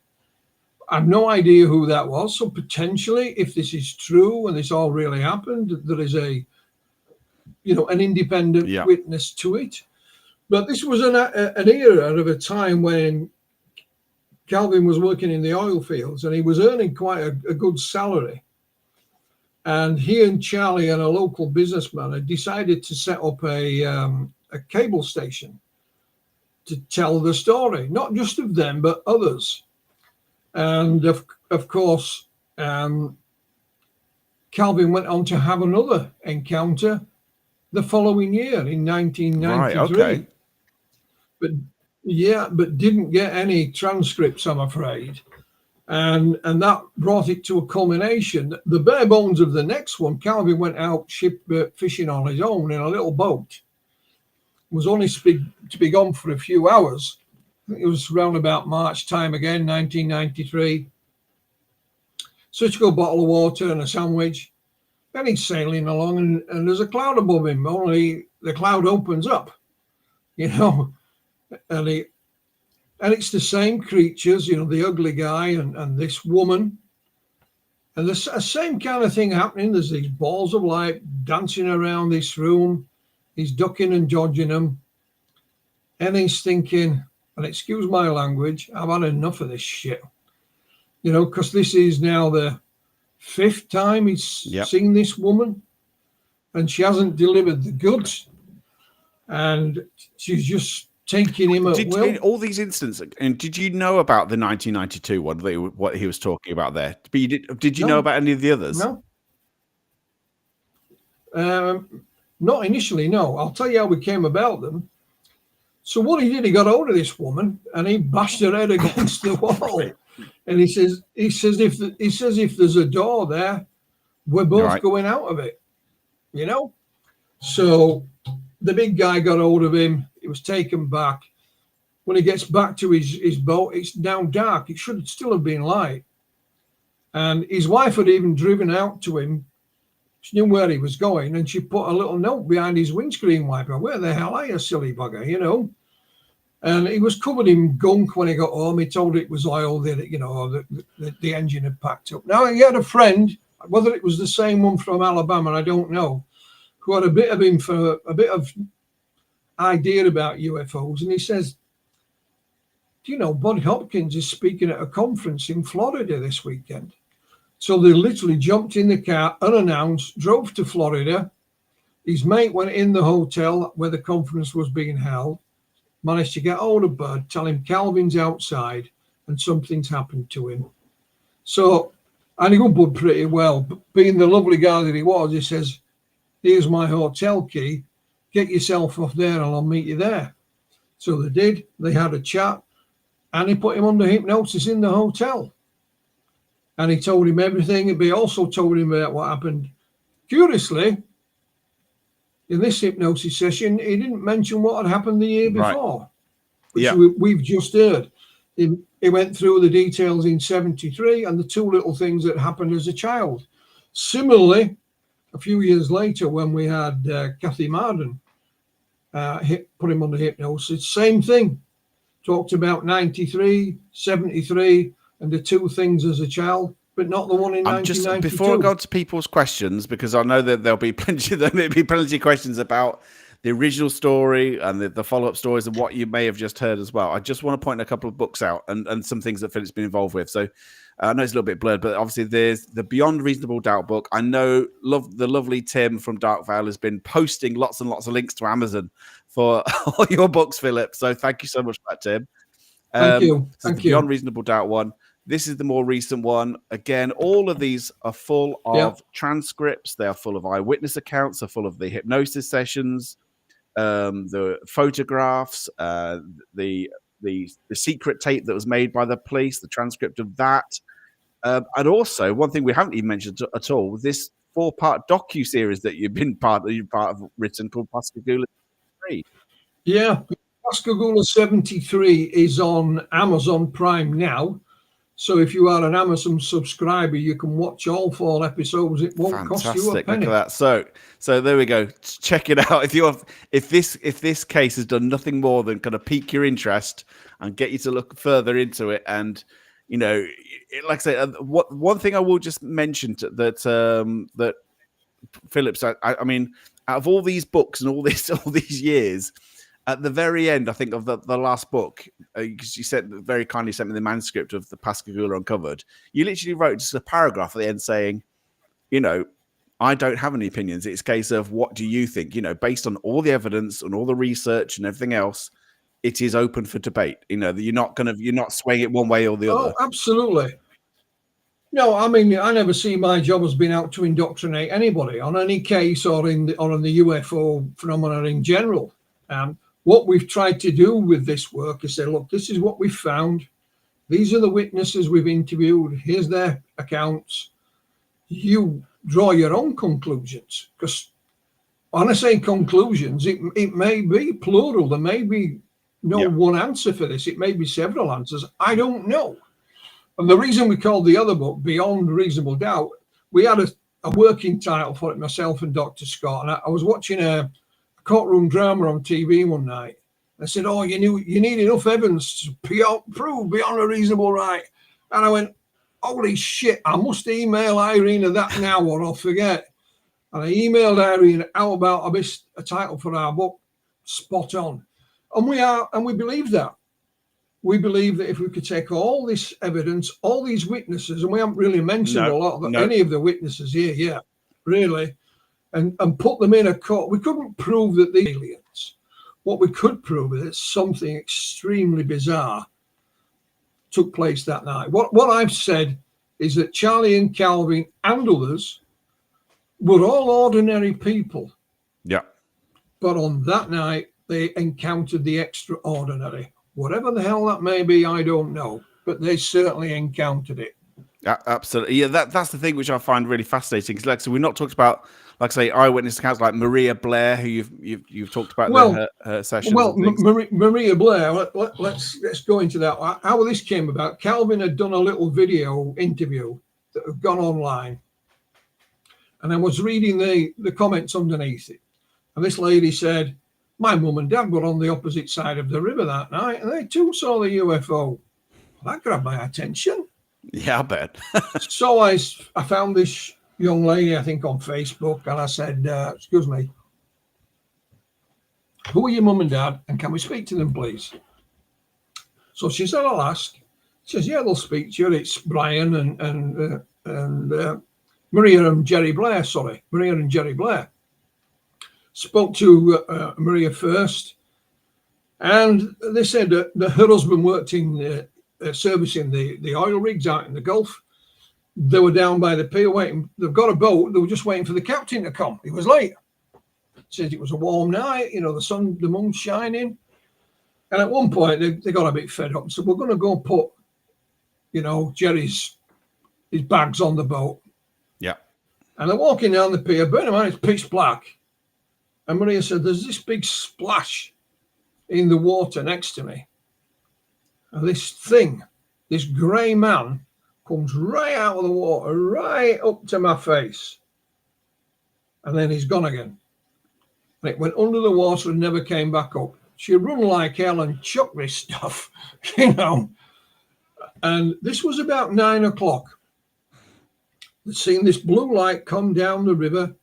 I have no idea who that was. So potentially, if this is true and this all really happened, there is an independent witness to it. But this was an era of a time when Calvin was working in the oil fields, and he was earning quite a good salary. And he and Charlie and a local businessman had decided to set up a cable station to tell the story, not just of them, but others. And of course, Calvin went on to have another encounter the following year in 1993. Right, okay. But didn't get any transcripts, I'm afraid. And that brought it to a culmination. The bare bones of the next one, Calvin went out fishing on his own in a little boat. Was only to be gone for a few hours. I think it was around about March time again, 1993. Such a good bottle of water and a sandwich. Then he's sailing along, and there's a cloud above him. Only the cloud opens up, and it's the same creatures, the ugly guy and this woman. And the same kind of thing happening. There's these balls of light dancing around this room. He's ducking and dodging them. And he's thinking, and excuse my language, I've had enough of this shit. Because this is now the 5th time he's seen this woman. And she hasn't delivered the goods. And she's just taking him at will.
In all these incidents, and did you know about the 1992 one, what he was talking about there? But did you know about any of the others?
No. Not initially, no. I'll tell you how we came about them. So what he did, he got hold of this woman and he bashed her head against the wall. And he says if there's a door there, we're both going out of it. So the big guy got hold of him. He was taken back. When he gets back to his boat, it's now dark. It should still have been light. And his wife had even driven out to him. She knew where he was going, and she put a little note behind his windscreen wiper. Where the hell are you, silly bugger, And he was covered in gunk when he got home. He told it was oil that, the engine had packed up. Now, he had a friend, whether it was the same one from Alabama, I don't know, who had a bit of idea about UFOs. And he says, Bud Hopkins is speaking at a conference in Florida this weekend. So they literally jumped in the car, unannounced, drove to Florida. His mate went in the hotel where the conference was being held, managed to get hold of Bud, tell him Calvin's outside and something's happened to him. So I knew Bud pretty well, but being the lovely guy that he was, he says, here's my hotel key. Get yourself off there and I'll meet you there. So they did. They had a chat and he put him under hypnosis in the hotel. And he told him everything. But he also told him about what happened. Curiously, in this hypnosis session, he didn't mention what had happened the year before, which we've just heard. He went through the details in 73 and the two little things that happened as a child. Similarly, a few years later, when we had Kathy Marden put him under hypnosis, same thing. Talked about 93, 73, and the two things as a child, but not the one in 1992.
Before I go to people's questions, because I know that there'll be plenty of questions about the original story and the follow-up stories and what you may have just heard as well. I just want to point a couple of books out and some things that Philip's been involved with. So I know it's a little bit blurred, but obviously there's the Beyond Reasonable Doubt book. I know the lovely Tim from Dark Vale has been posting lots and lots of links to Amazon for all your books, Philip. So thank you so much for that, Tim.
Thank you. Thank you.
Beyond Reasonable Doubt one. This is the more recent one. Again, all of these are full of transcripts. They are full of eyewitness accounts. They're full of the hypnosis sessions, the photographs, the secret tape that was made by the police, the transcript of that. And also, one thing we haven't even mentioned at all, this 4-part docu-series that you're part of written called Pascagoula 73.
Yeah, Pascagoula 73 is on Amazon Prime now. So if you are an Amazon subscriber, you can watch all 4 episodes. It won't cost you a penny.
Look at that. So there we go. Check it out. If this case has done nothing more than kind of pique your interest and get you to look further into it, and like I say, one thing I will just mention that Philip said. I mean, out of all these books and all these years. At the very end, I think, of the last book, because you said very kindly sent me the manuscript of the Pascagoula Uncovered, you literally wrote just a paragraph at the end saying, I don't have any opinions. It's a case of what do you think? Based on all the evidence and all the research and everything else, it is open for debate. You're not swaying it one way or the other.
Oh, absolutely. No, I mean, I never see my job as being out to indoctrinate anybody on any case or on the UFO phenomena in general. What we've tried to do with this work is say, look, this is what we found. These are the witnesses we've interviewed. Here's their accounts. You draw your own conclusions. Because when I say conclusions, it may be plural. There may be no one answer for this. It may be several answers. I don't know. And the reason we called the other book Beyond Reasonable Doubt, we had a working title for it, myself and Dr. Scott. And I was watching a courtroom drama on TV one night. I said, you need enough evidence to prove beyond a reasonable right. And I went, holy shit, I must email Irene that now or I'll forget. And I emailed Irene, how about I missed a title for our book? Spot on. And we believe that. We believe that if we could take all this evidence, all these witnesses, and we haven't really mentioned any of the witnesses here yet, really, and put them in a court. We couldn't prove that these aliens. What we could prove is that something extremely bizarre took place that night. What I've said is that Charlie and Calvin and others were all ordinary people.
Yeah.
But on that night, they encountered the extraordinary. Whatever the hell that may be, I don't know. But they certainly encountered it.
Yeah, absolutely. Yeah, that's the thing which I find really fascinating. Because, so we've not talked about, like say, eyewitness accounts like Maria Blair, who you've talked about her sessions.
Well, Maria Blair. Let's go into that. How this came about. Calvin had done a little video interview that had gone online, and I was reading the comments underneath it. And this lady said, "My mum and dad were on the opposite side of the river that night, and they too saw the UFO." That grabbed my attention.
Yeah, I bet.
So I found this young lady, I think, on Facebook, and I said, excuse me, who are your mum and dad, and can we speak to them, please? So she said, I'll ask. She says, yeah, they'll speak to you. It's Brian and Maria and Jerry Blair, Maria and Jerry Blair. Spoke to Maria first, and they said that her husband worked in servicing the oil rigs out in the Gulf. They were down by the pier waiting. They've got a boat. They were just waiting for the captain to come. He was late. Said it was a warm night. The moon's shining. And at one point, they got a bit fed up and said, we're going to go put, Jerry's his bags on the boat.
Yeah.
And they're walking down the pier. Bear in mind, it's pitch black. And Maria said, there's this big splash in the water next to me. And this grey man, comes right out of the water, right up to my face. And then he's gone again. And it went under the water and never came back up. She run like hell and chucked this stuff, you know. And this was about 9 o'clock. They'd seen this blue light come down the river,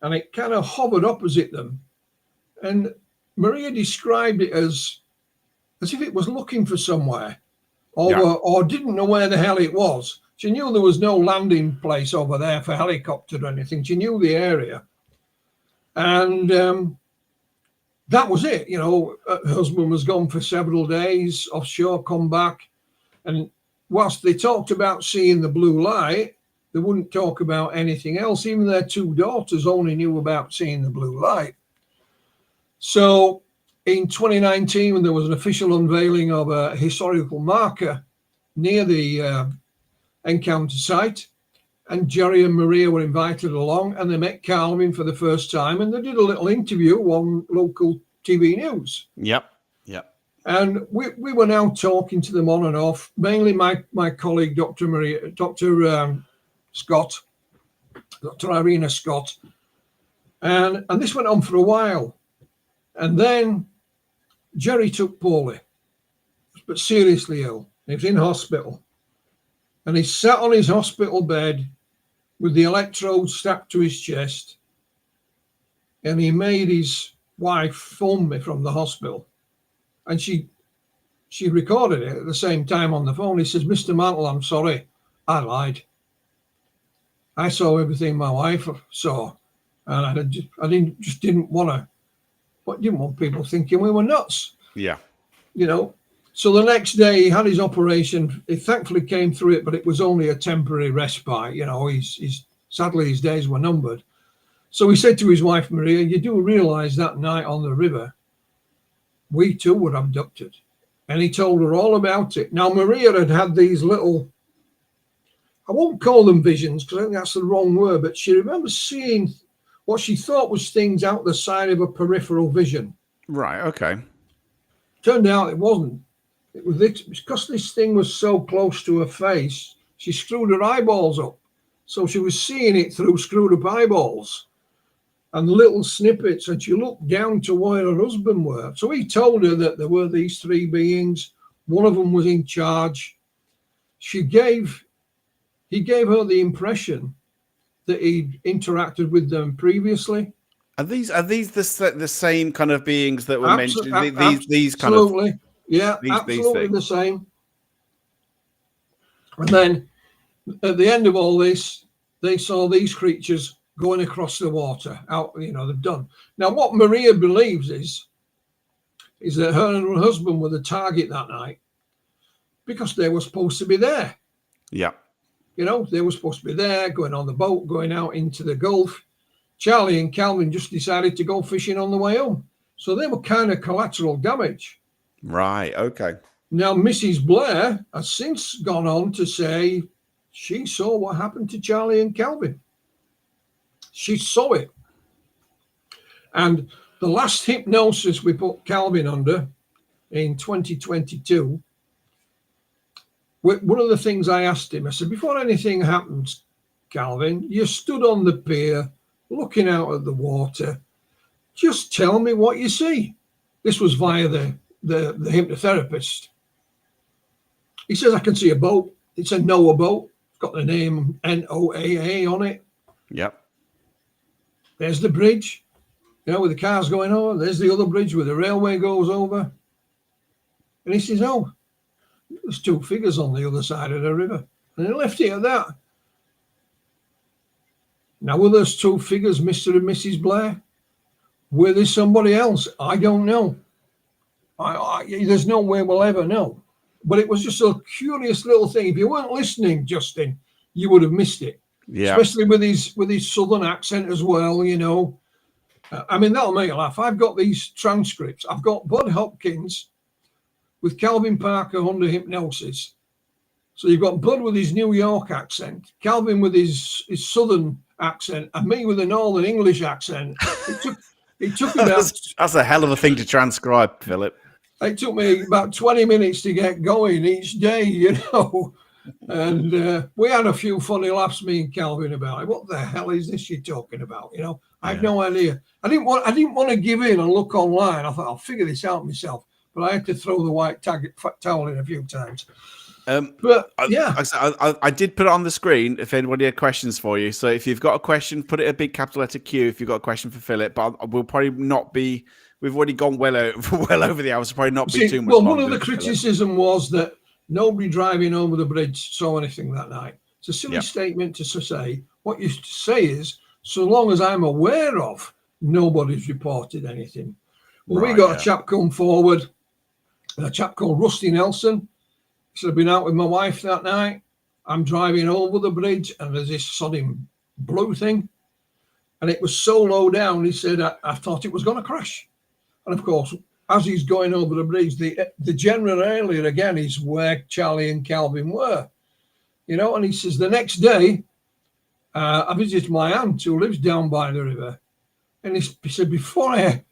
and it kind of hovered opposite them. And Maria described it as if it was looking for somewhere, or didn't know where the hell it was. She knew there was no landing place over there for helicopter or anything. She knew the area. And that was it. You know, her husband was gone for several days offshore, come back. And whilst they talked about seeing the blue light, they wouldn't talk about anything else. Even their 2 daughters only knew about seeing the blue light. So in 2019, when there was an official unveiling of a historical marker near the encounter site, and Jerry and Maria were invited along, and they met Calvin for the first time, and they did a little interview on local TV news.
Yep.
And we were now talking to them on and off, mainly my colleague, Dr. Irina Scott. And this went on for a while. And then Jerry took poorly, but seriously ill. He was in hospital. And he sat on his hospital bed with the electrodes strapped to his chest. And he made his wife phone me from the hospital. And she recorded it at the same time on the phone. He says, Mr. Mantle, I'm sorry. I lied. I saw everything my wife saw. And I didn't want people thinking we were nuts.
Yeah.
You know, so the next day he had his operation. He thankfully came through it, but it was only a temporary respite. You know, sadly his days were numbered. So he said to his wife, Maria, you do realize that night on the river, we too were abducted. And he told her all about it. Now, Maria had these little, I won't call them visions because I think that's the wrong word, but she remembers seeing what she thought was things out the side of a peripheral vision.
Right, okay.
Turned out it wasn't. It was because this thing was so close to her face, she screwed her eyeballs up. So she was seeing it through screwed up eyeballs and little snippets, and she looked down to where her husband were. So he told her that there were these 3 beings. One of them was in charge. He gave her the impression that he'd interacted with them previously.
Are these the same kind of beings that were mentioned? These kind
absolutely.
of
Yeah, absolutely the same. And then at the end of all this, they saw these creatures going across the water out, you know, they've done. Now, what Maria believes is that her and her husband were the target that night because they were supposed to be there.
Yeah.
You know, they were supposed to be there, going on the boat, going out into the Gulf. Charlie and Calvin just decided to go fishing on the way home. So they were kind of collateral damage.
Right, okay.
Now, Mrs. Blair has since gone on to say she saw what happened to Charlie and Calvin. She saw it. And the last hypnosis we put Calvin under in 2022, one of the things I asked him, I said, before anything happens, Calvin, you stood on the pier looking out at the water. Just tell me what you see. This was via the hypnotherapist. He says, I can see a boat. It's a NOAA boat. It's got the name NOAA on it.
Yep.
There's the bridge, you know, with the cars going over. There's the other bridge where the railway goes over. And he says, oh, there's 2 figures on the other side of the river. And he left it at that. Now, were those 2 figures Mr. and Mrs. Blair? Were there somebody else? I don't know. There's no way we'll ever know. But it was just a curious little thing. If you weren't listening, Justin, you would have missed it. Yeah. Especially with his southern accent as well, you know. I mean, that'll make you laugh. I've got these transcripts. I've got Bud Hopkins with Calvin Parker under hypnosis. So you've got Bud with his New York accent, Calvin with his southern accent and me with a Northern English accent. It took about
that's a hell of a thing to transcribe, Philip.
It took me about 20 minutes to get going each day, you know. And we had a few funny laughs, me and Calvin, about it. What the hell is this you're talking about? You know, I have no idea. I didn't want to give in and look online. I thought I'll figure this out myself, but I had to throw the white towel in a few times. But yeah,
I did put it on the screen if anybody had questions for you. So if you've got a question, put it a big capital letter Q. If you've got a question for Philip, but we'll probably not be. We've already gone well over the hours. So probably not be too much.
Well, one of the criticism was that nobody driving over the bridge saw anything that night. It's a silly statement to say. What you say is, so long as I'm aware of, nobody's reported anything. Well, we got a chap come forward, a chap called Rusty Nelson. He said, I've been out with my wife that night. I'm driving over the bridge and there's this sodding blue thing. And it was so low down, he said, I thought it was going to crash. And of course, as he's going over the bridge, the general area again is where Charlie and Calvin were. You know, and he says, the next day, I visited my aunt who lives down by the river. And he said, before I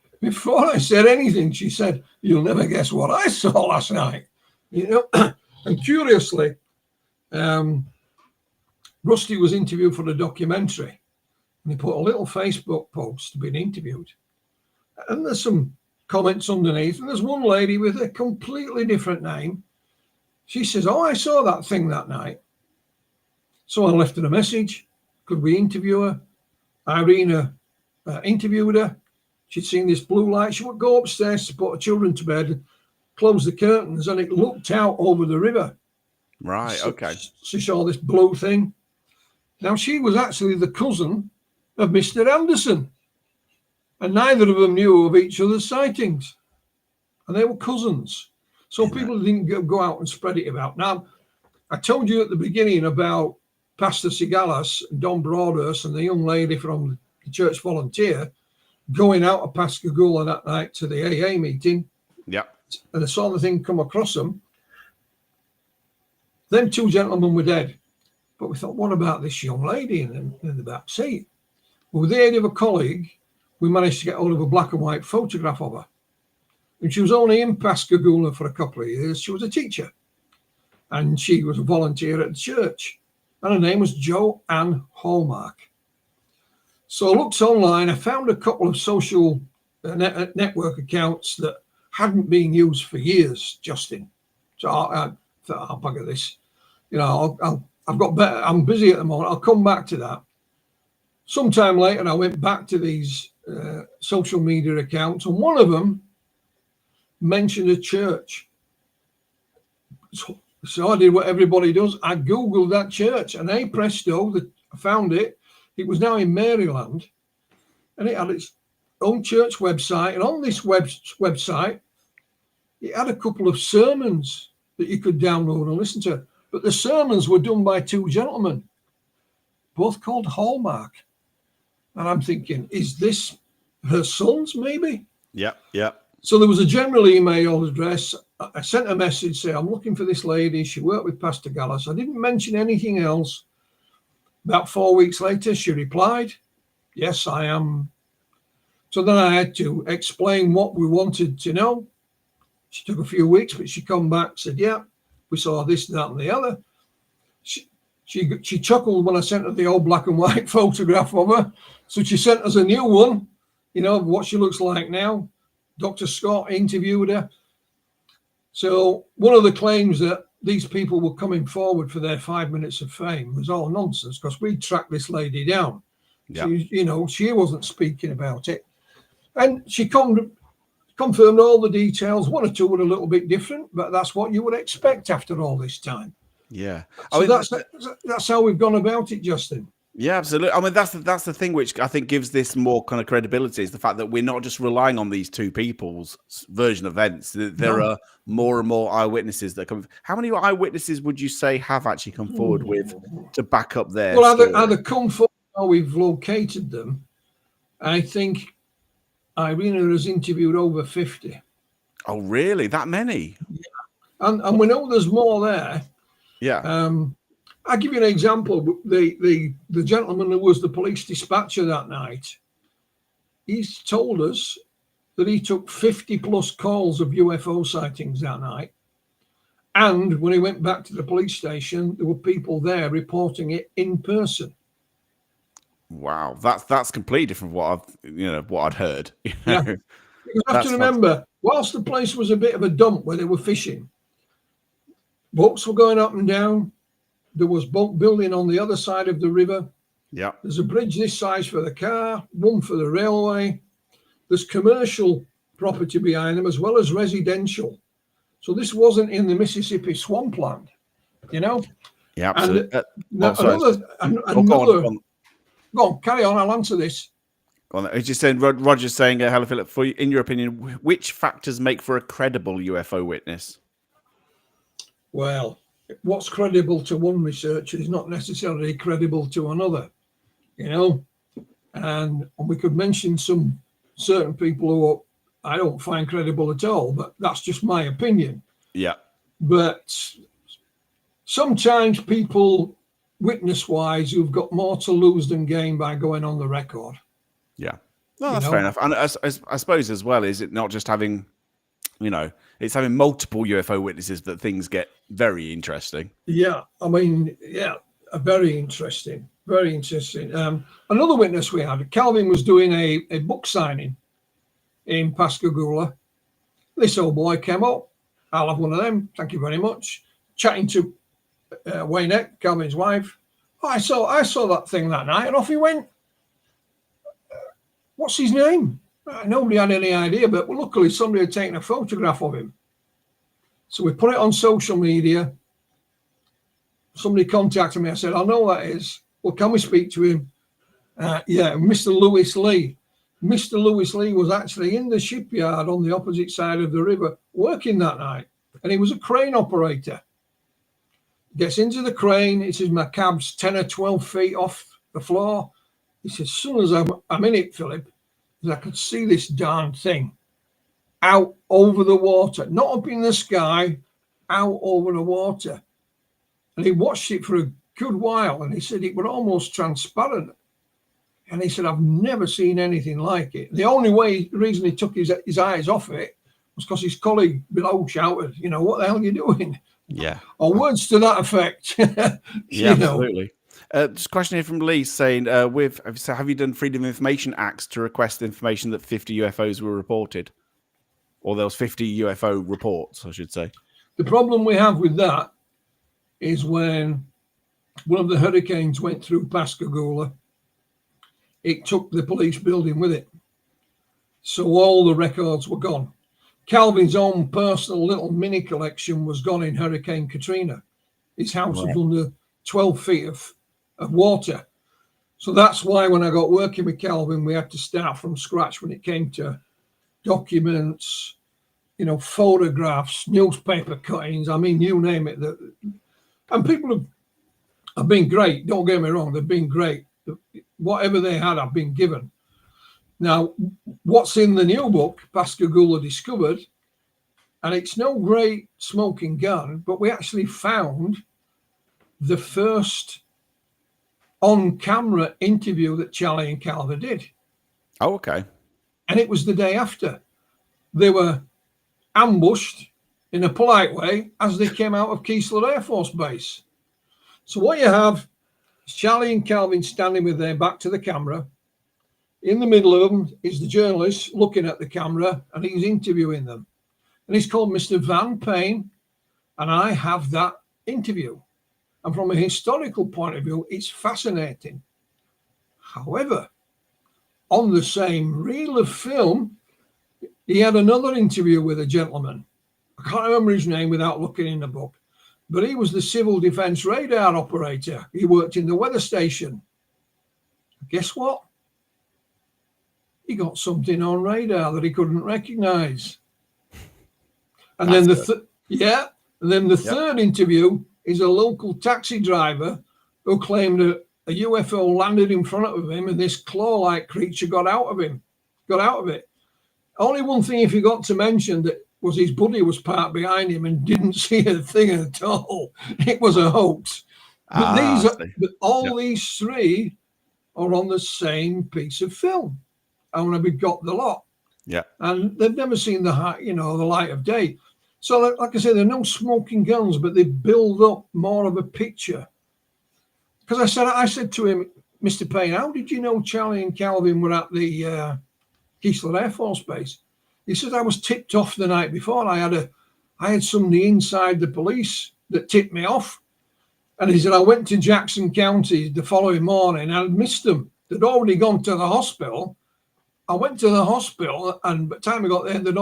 said anything, she said, you'll never guess what I saw last night. You know, and curiously, Rusty was interviewed for the documentary. And he put a little Facebook post being interviewed. And there's some comments underneath. And there's one lady with a completely different name. She says, oh, I saw that thing that night. So I left her a message. Could we interview her? Irina interviewed her. She'd seen this blue light. She would go upstairs to put her children to bed, close the curtains, and it looked out over the river.
Right, okay.
She saw this blue thing. Now, she was actually the cousin of Mr. Anderson. And neither of them knew of each other's sightings. And they were cousins. So people didn't go out and spread it about. Now, I told you at the beginning about Pastor Sigalas, Don Broadhurst, and the young lady from the church volunteer going out of Pascagoula that night to the AA meeting.
Yeah.
And I saw the thing come across them. Them two gentlemen were dead. But we thought, what about this young lady in the back seat? Well, with the aid of a colleague, we managed to get hold of a black and white photograph of her. And she was only in Pascagoula for a couple of years. She was a teacher. And she was a volunteer at the church. And her name was Joanne Hallmark. So I looked online. I found a couple of social network accounts that hadn't been used for years, Justin. So I thought, I'll bugger this. You know, I've got better. I'm busy at the moment. I'll come back to that. Sometime later, I went back to these social media accounts, and one of them mentioned a church. So I did what everybody does. I Googled that church, and hey presto, I found it. It was now in Maryland, and it had its own church website. And on this website, it had a couple of sermons that you could download and listen to. But the sermons were done by two gentlemen, both called Hallmark. And I'm thinking, is this her son's maybe?
Yeah, yeah.
So there was a general email address. I sent a message saying, I'm looking for this lady. She worked with Pastor Gallas. I didn't mention anything else. About 4 weeks later, she replied, yes, I am. So then I had to explain what we wanted to know. She took a few weeks, but she come back, said, yeah, we saw this, that, and the other. She chuckled when I sent her the old black and white photograph of her. So she sent us a new one, you know, of what she looks like now. Dr. Scott interviewed her. So one of the claims that these people were coming forward for their 5 minutes of fame was all nonsense, because we tracked this lady down. Yeah. She wasn't speaking about it. And she confirmed all the details. One or two were a little bit different, but that's what you would expect after all this time.
Yeah.
So that's how we've gone about it, Justin.
Yeah, absolutely. I mean, that's the thing which I think gives this more kind of credibility, is the fact that we're not just relying on these two people's version of events. There are more and more eyewitnesses that come. How many eyewitnesses would you say have actually come forward with to back up their story?
Either come forward or we've located them. I think Irina has interviewed over 50.
Oh, really? That many?
Yeah. And we know there's more there.
Yeah.
I'll give you an example. The gentleman who was the police dispatcher that night, he's told us that he took 50 plus calls of UFO sightings that night. And when he went back to the police station, there were people there reporting it in person.
Wow, that's completely different from what I'd heard.
Yeah. You have to remember, whilst the place was a bit of a dump where they were fishing, boats were going up and down. There was boat building on the other side of the river.
Yeah.
There's a bridge this size for the car, one for the railway. There's commercial property behind them as well as residential. So this wasn't in the Mississippi swampland, you know?
Yeah, absolutely.
Go on, carry on. I'll answer this.
It's just saying, Roger's saying, hello, Philip, in your opinion, which factors make for a credible UFO witness?
Well, what's credible to one researcher is not necessarily credible to another, you know? And we could mention some certain people who I don't find credible at all, but that's just my opinion.
Yeah.
But sometimes people, witness-wise, who've got more to lose than gain by going on the record.
Yeah. No, that's fair enough. And I suppose as well, is it not just having, it's having multiple UFO witnesses that things get very interesting.
Yeah. I mean, yeah, very interesting. Very interesting. Another witness we had, Calvin was doing a book signing in Pascagoula. This old boy came up. I'll have one of them. Thank you very much. Chatting to Waynette, Calvin's wife. Oh, I saw that thing that night, and off he went. What's his name? Nobody had any idea, but luckily somebody had taken a photograph of him. So we put it on social media. Somebody contacted me. I said, I know that is. Well, can we speak to him? Yeah, Mr. Lewis Lee. Mr. Lewis Lee was actually in the shipyard on the opposite side of the river working that night, and he was a crane operator. Gets into the crane. He says, my cab's 10 or 12 feet off the floor. He says, as soon as I'm in it, Philip, I could see this darn thing out over the water, not up in the sky, out over the water. And he watched it for a good while, and he said it was almost transparent. And he said, I've never seen anything like it. The only reason he took his eyes off it was because his colleague below shouted, what the hell are you doing?
Yeah.
Or words to that effect.
Yeah, absolutely. Just a question here from Lee saying, have you done Freedom of Information Acts to request information that 50 UFOs were reported? Or there was 50 UFO reports, I should say.
The problem we have with that is when one of the hurricanes went through Pascagoula, it took the police building with it. So all the records were gone. Calvin's own personal little mini collection was gone in Hurricane Katrina. His house was under 12 feet of water. So that's why when I got working with Calvin, we had to start from scratch when it came to documents, photographs, newspaper cuttings. I mean, you name it. And people have been great. Don't get me wrong. They've been great. Whatever they had, I've been given. Now, what's in the new book, Pascagoula Discovered, and it's no great smoking gun, but we actually found the first on-camera interview that Charlie and Calvin did.
Oh, okay. And
it was the day after. They were ambushed in a polite way as they came out of Keesler Air Force Base. So what you have is Charlie and Calvin standing with their back to the camera. In the middle of them is the journalist looking at the camera, and he's interviewing them. And he's called Mr. Van Payne, and I have that interview. And from a historical point of view, it's fascinating. However, on the same reel of film, he had another interview with a gentleman. I can't remember his name without looking in the book, but he was the civil defense radar operator. He worked in the weather station. Guess what? He got something on radar that he couldn't recognize. And then the third interview is a local taxi driver who claimed a UFO landed in front of him and this claw-like creature got out of it. Only one thing he forgot to mention that was his buddy was parked behind him and didn't see a thing at all. It was a hoax. But all these three are on the same piece of film, and we've got the lot.
Yeah,
and they've never seen the light of day. So, like I said, they're no smoking guns, but they build up more of a picture. Because I said to him, Mr. Payne, how did you know Charlie and Calvin were at the Keesler Air Force Base? He said, I was tipped off the night before. I had somebody inside the police that tipped me off. And he said, I went to Jackson County the following morning and I'd missed them. They'd already gone to the hospital. I went to the hospital, and by the time I got there, they're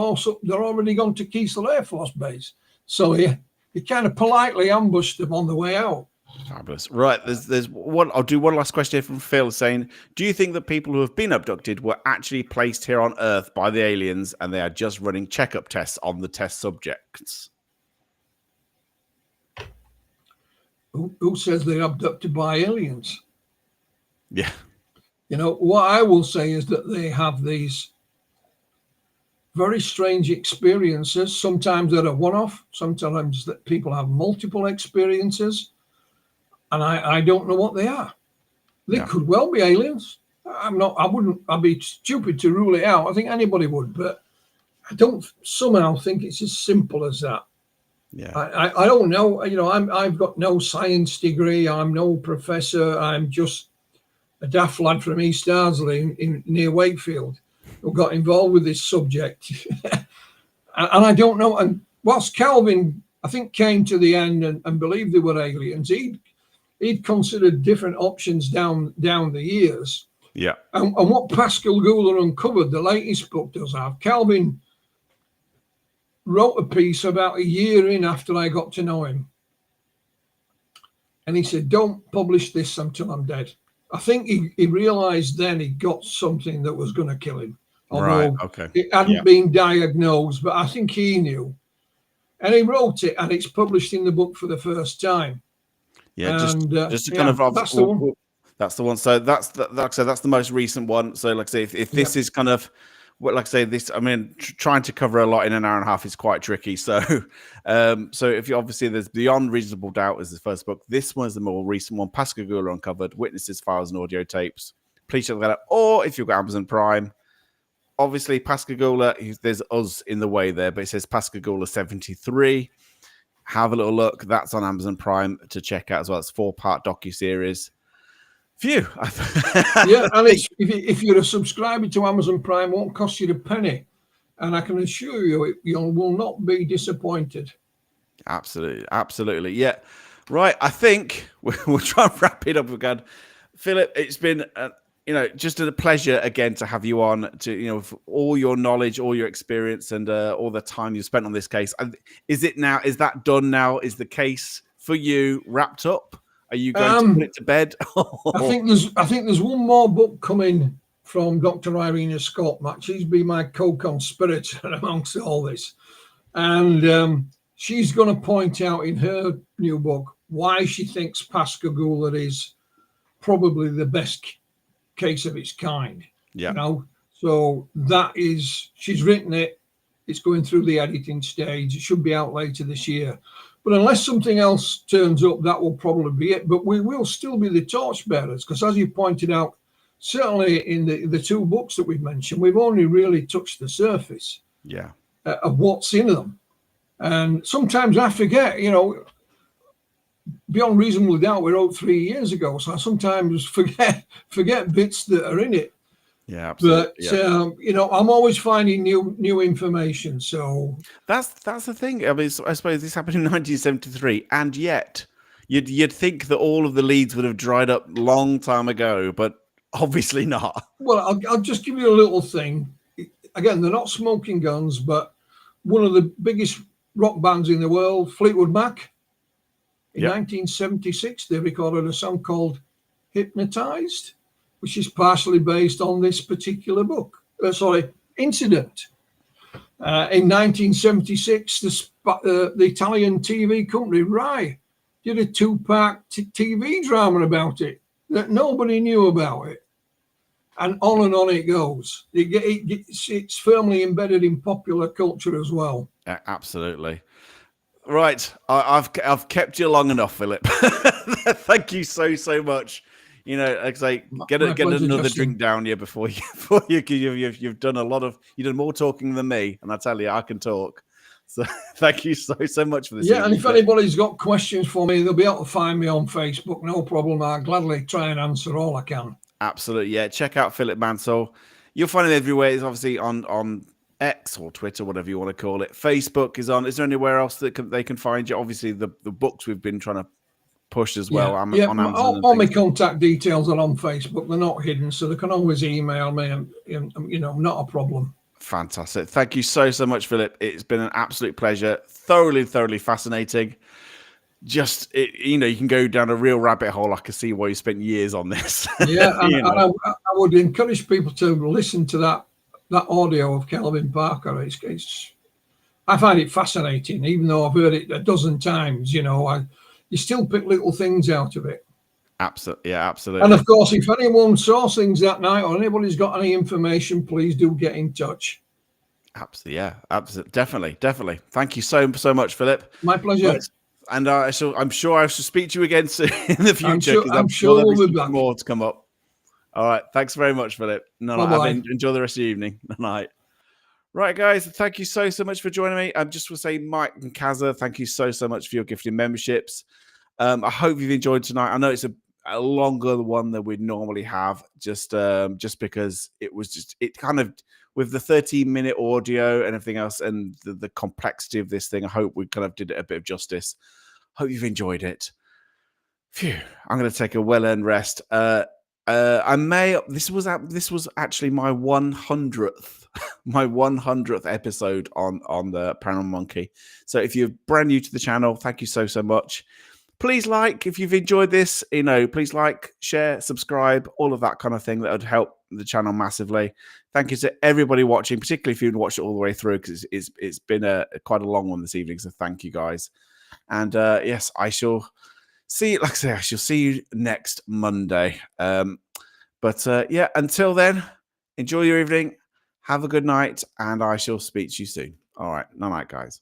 already gone to Keesler Air Force Base. So he kind of politely ambushed them on the way out.
Fabulous. Right. There's one. I'll do one last question here from Phil saying, do you think that people who have been abducted were actually placed here on Earth by the aliens and they are just running checkup tests on the test subjects?
Who says they're abducted by aliens?
Yeah.
What I will say is that they have these very strange experiences. Sometimes they're a one-off. Sometimes that people have multiple experiences. And I don't know what they are. They could well be aliens. I'd be stupid to rule it out. I think anybody would, but I don't somehow think it's as simple as that.
Yeah.
I don't know. I've got no science degree. I'm no professor. I'm just a daft lad from East Ardsley near Wakefield who got involved with this subject. and I don't know. And whilst Calvin, I think, came to the end and believed they were aliens, he'd considered different options down the years.
Yeah.
And what Pascagoula uncovered, the latest book does have, Calvin wrote a piece about a year in after I got to know him. And he said, don't publish this until I'm dead. I think he realized then he got something that was going to kill him.
Right, okay.
It hadn't been diagnosed, but I think he knew. And he wrote it, and it's published in the book for the first time.
Yeah, just to kind of
that's the one.
That's the one. So that's the most recent one. So like I say, if this is kind of what, like I say, this, I mean, trying to cover a lot in an hour and a half is quite tricky. So, so if you obviously there's Beyond Reasonable Doubt is the first book. This one is the more recent one. Pascagoula Uncovered, Witnesses, Files, and Audio Tapes. Please check that out. Or if you've got Amazon Prime, obviously Pascagoula, there's us in the way there, but it says Pascagoula 73. Have a little look. That's on Amazon Prime to check out as well. It's 4-part docuseries. Phew.
Yeah, and if you're a subscriber to Amazon Prime, it won't cost you a penny. And I can assure you, you will not be disappointed.
Absolutely. Absolutely. Yeah. Right. I think we'll try and wrap it up again. Philip, it's been, just a pleasure again to have you on, to, for all your knowledge, all your experience, and all the time you've spent on this case. Is that done now? Is the case for you wrapped up? Are you going to put it to bed?
I think there's one more book coming from Dr. Irina Scott. She's been my co-conspirator amongst all this. And she's going to point out in her new book why she thinks Pascagoula is probably the best case of its kind.
Yeah.
So she's written it. It's going through the editing stage. It should be out later this year. But unless something else turns up, that will probably be it. But we will still be the torchbearers, because as you pointed out, certainly in the two books that we've mentioned, we've only really touched the surface of what's in them. And sometimes I forget, Beyond Reasonable Doubt we wrote 3 years ago, so I sometimes forget bits that are in it.
Yeah, absolutely.
But I'm always finding new information. So
that's the thing. I mean, I suppose this happened in 1973, and yet you'd think that all of the leads would have dried up long time ago, but obviously not.
Well, I'll just give you a little thing. Again, they're not smoking guns, but one of the biggest rock bands in the world, Fleetwood Mac, in 1976, they recorded a song called "Hypnotized," which is partially based on this particular incident. In 1976, the Italian TV company Rai did a 2-part TV drama about it that nobody knew about it. And on it goes. It's firmly embedded in popular culture as well.
Absolutely. right. I've kept you long enough, Philip. Thank you so much. You know, like I say, get another drink down you before you've done you've done more talking than me, and I tell you, I can talk. So thank you so much for this.
Yeah, and if anybody's got questions for me, they'll be able to find me on Facebook. No problem. I'll gladly try and answer all I can.
Absolutely, yeah. Check out Philip Mantle. You'll find him everywhere. He's obviously on X or Twitter, whatever you want to call it. Facebook is on. Is there anywhere else that they can find you? Obviously, the books we've been trying to push as well. On Amazon.
All my contact details are on Facebook. They're not hidden, so they can always email me, and not a problem.
Fantastic. Thank you so much, Philip. It's been an absolute pleasure. Thoroughly fascinating. Just, you can go down a real rabbit hole. I can see why you spent years on this.
Yeah, and I would encourage people to listen to that audio of Calvin Parker. I find it fascinating, even though I've heard it a dozen times. You still pick little things out of it.
Absolutely, yeah, absolutely.
And of course, if anyone saw things that night or anybody's got any information, please do get in touch.
Absolutely, yeah, absolutely, definitely. Thank you so much, Philip.
My pleasure.
Right. And I'm sure I shall speak to you again soon in the future.
I'm sure we'll be back.
More to come up. All right, thanks very much, Philip. Enjoy the rest of the evening. Night. Right, guys, thank you so much for joining me. I just want to say, Mike and Kaza, thank you so much for your gifted memberships. I hope you've enjoyed tonight. I know it's a longer one than we'd normally have, just because it kind of, with the 13-minute audio and everything else and the complexity of this thing, I hope we kind of did it a bit of justice. Hope you've enjoyed it. Phew, I'm going to take a well-earned rest. This was actually my 100th episode on the Paranormal Monkey. So if you're brand new to the channel, thank you so much. Please if you've enjoyed this, please like, share, subscribe, all of that kind of thing. That would help the channel massively. Thank you to everybody watching, particularly if you've watched it all the way through, because it's been quite a long one this evening. So thank you guys. And yes, I shall see. Like I say, I shall see you next Monday. Yeah, until then, enjoy your evening. Have a good night, and I shall speak to you soon. All right, night, guys.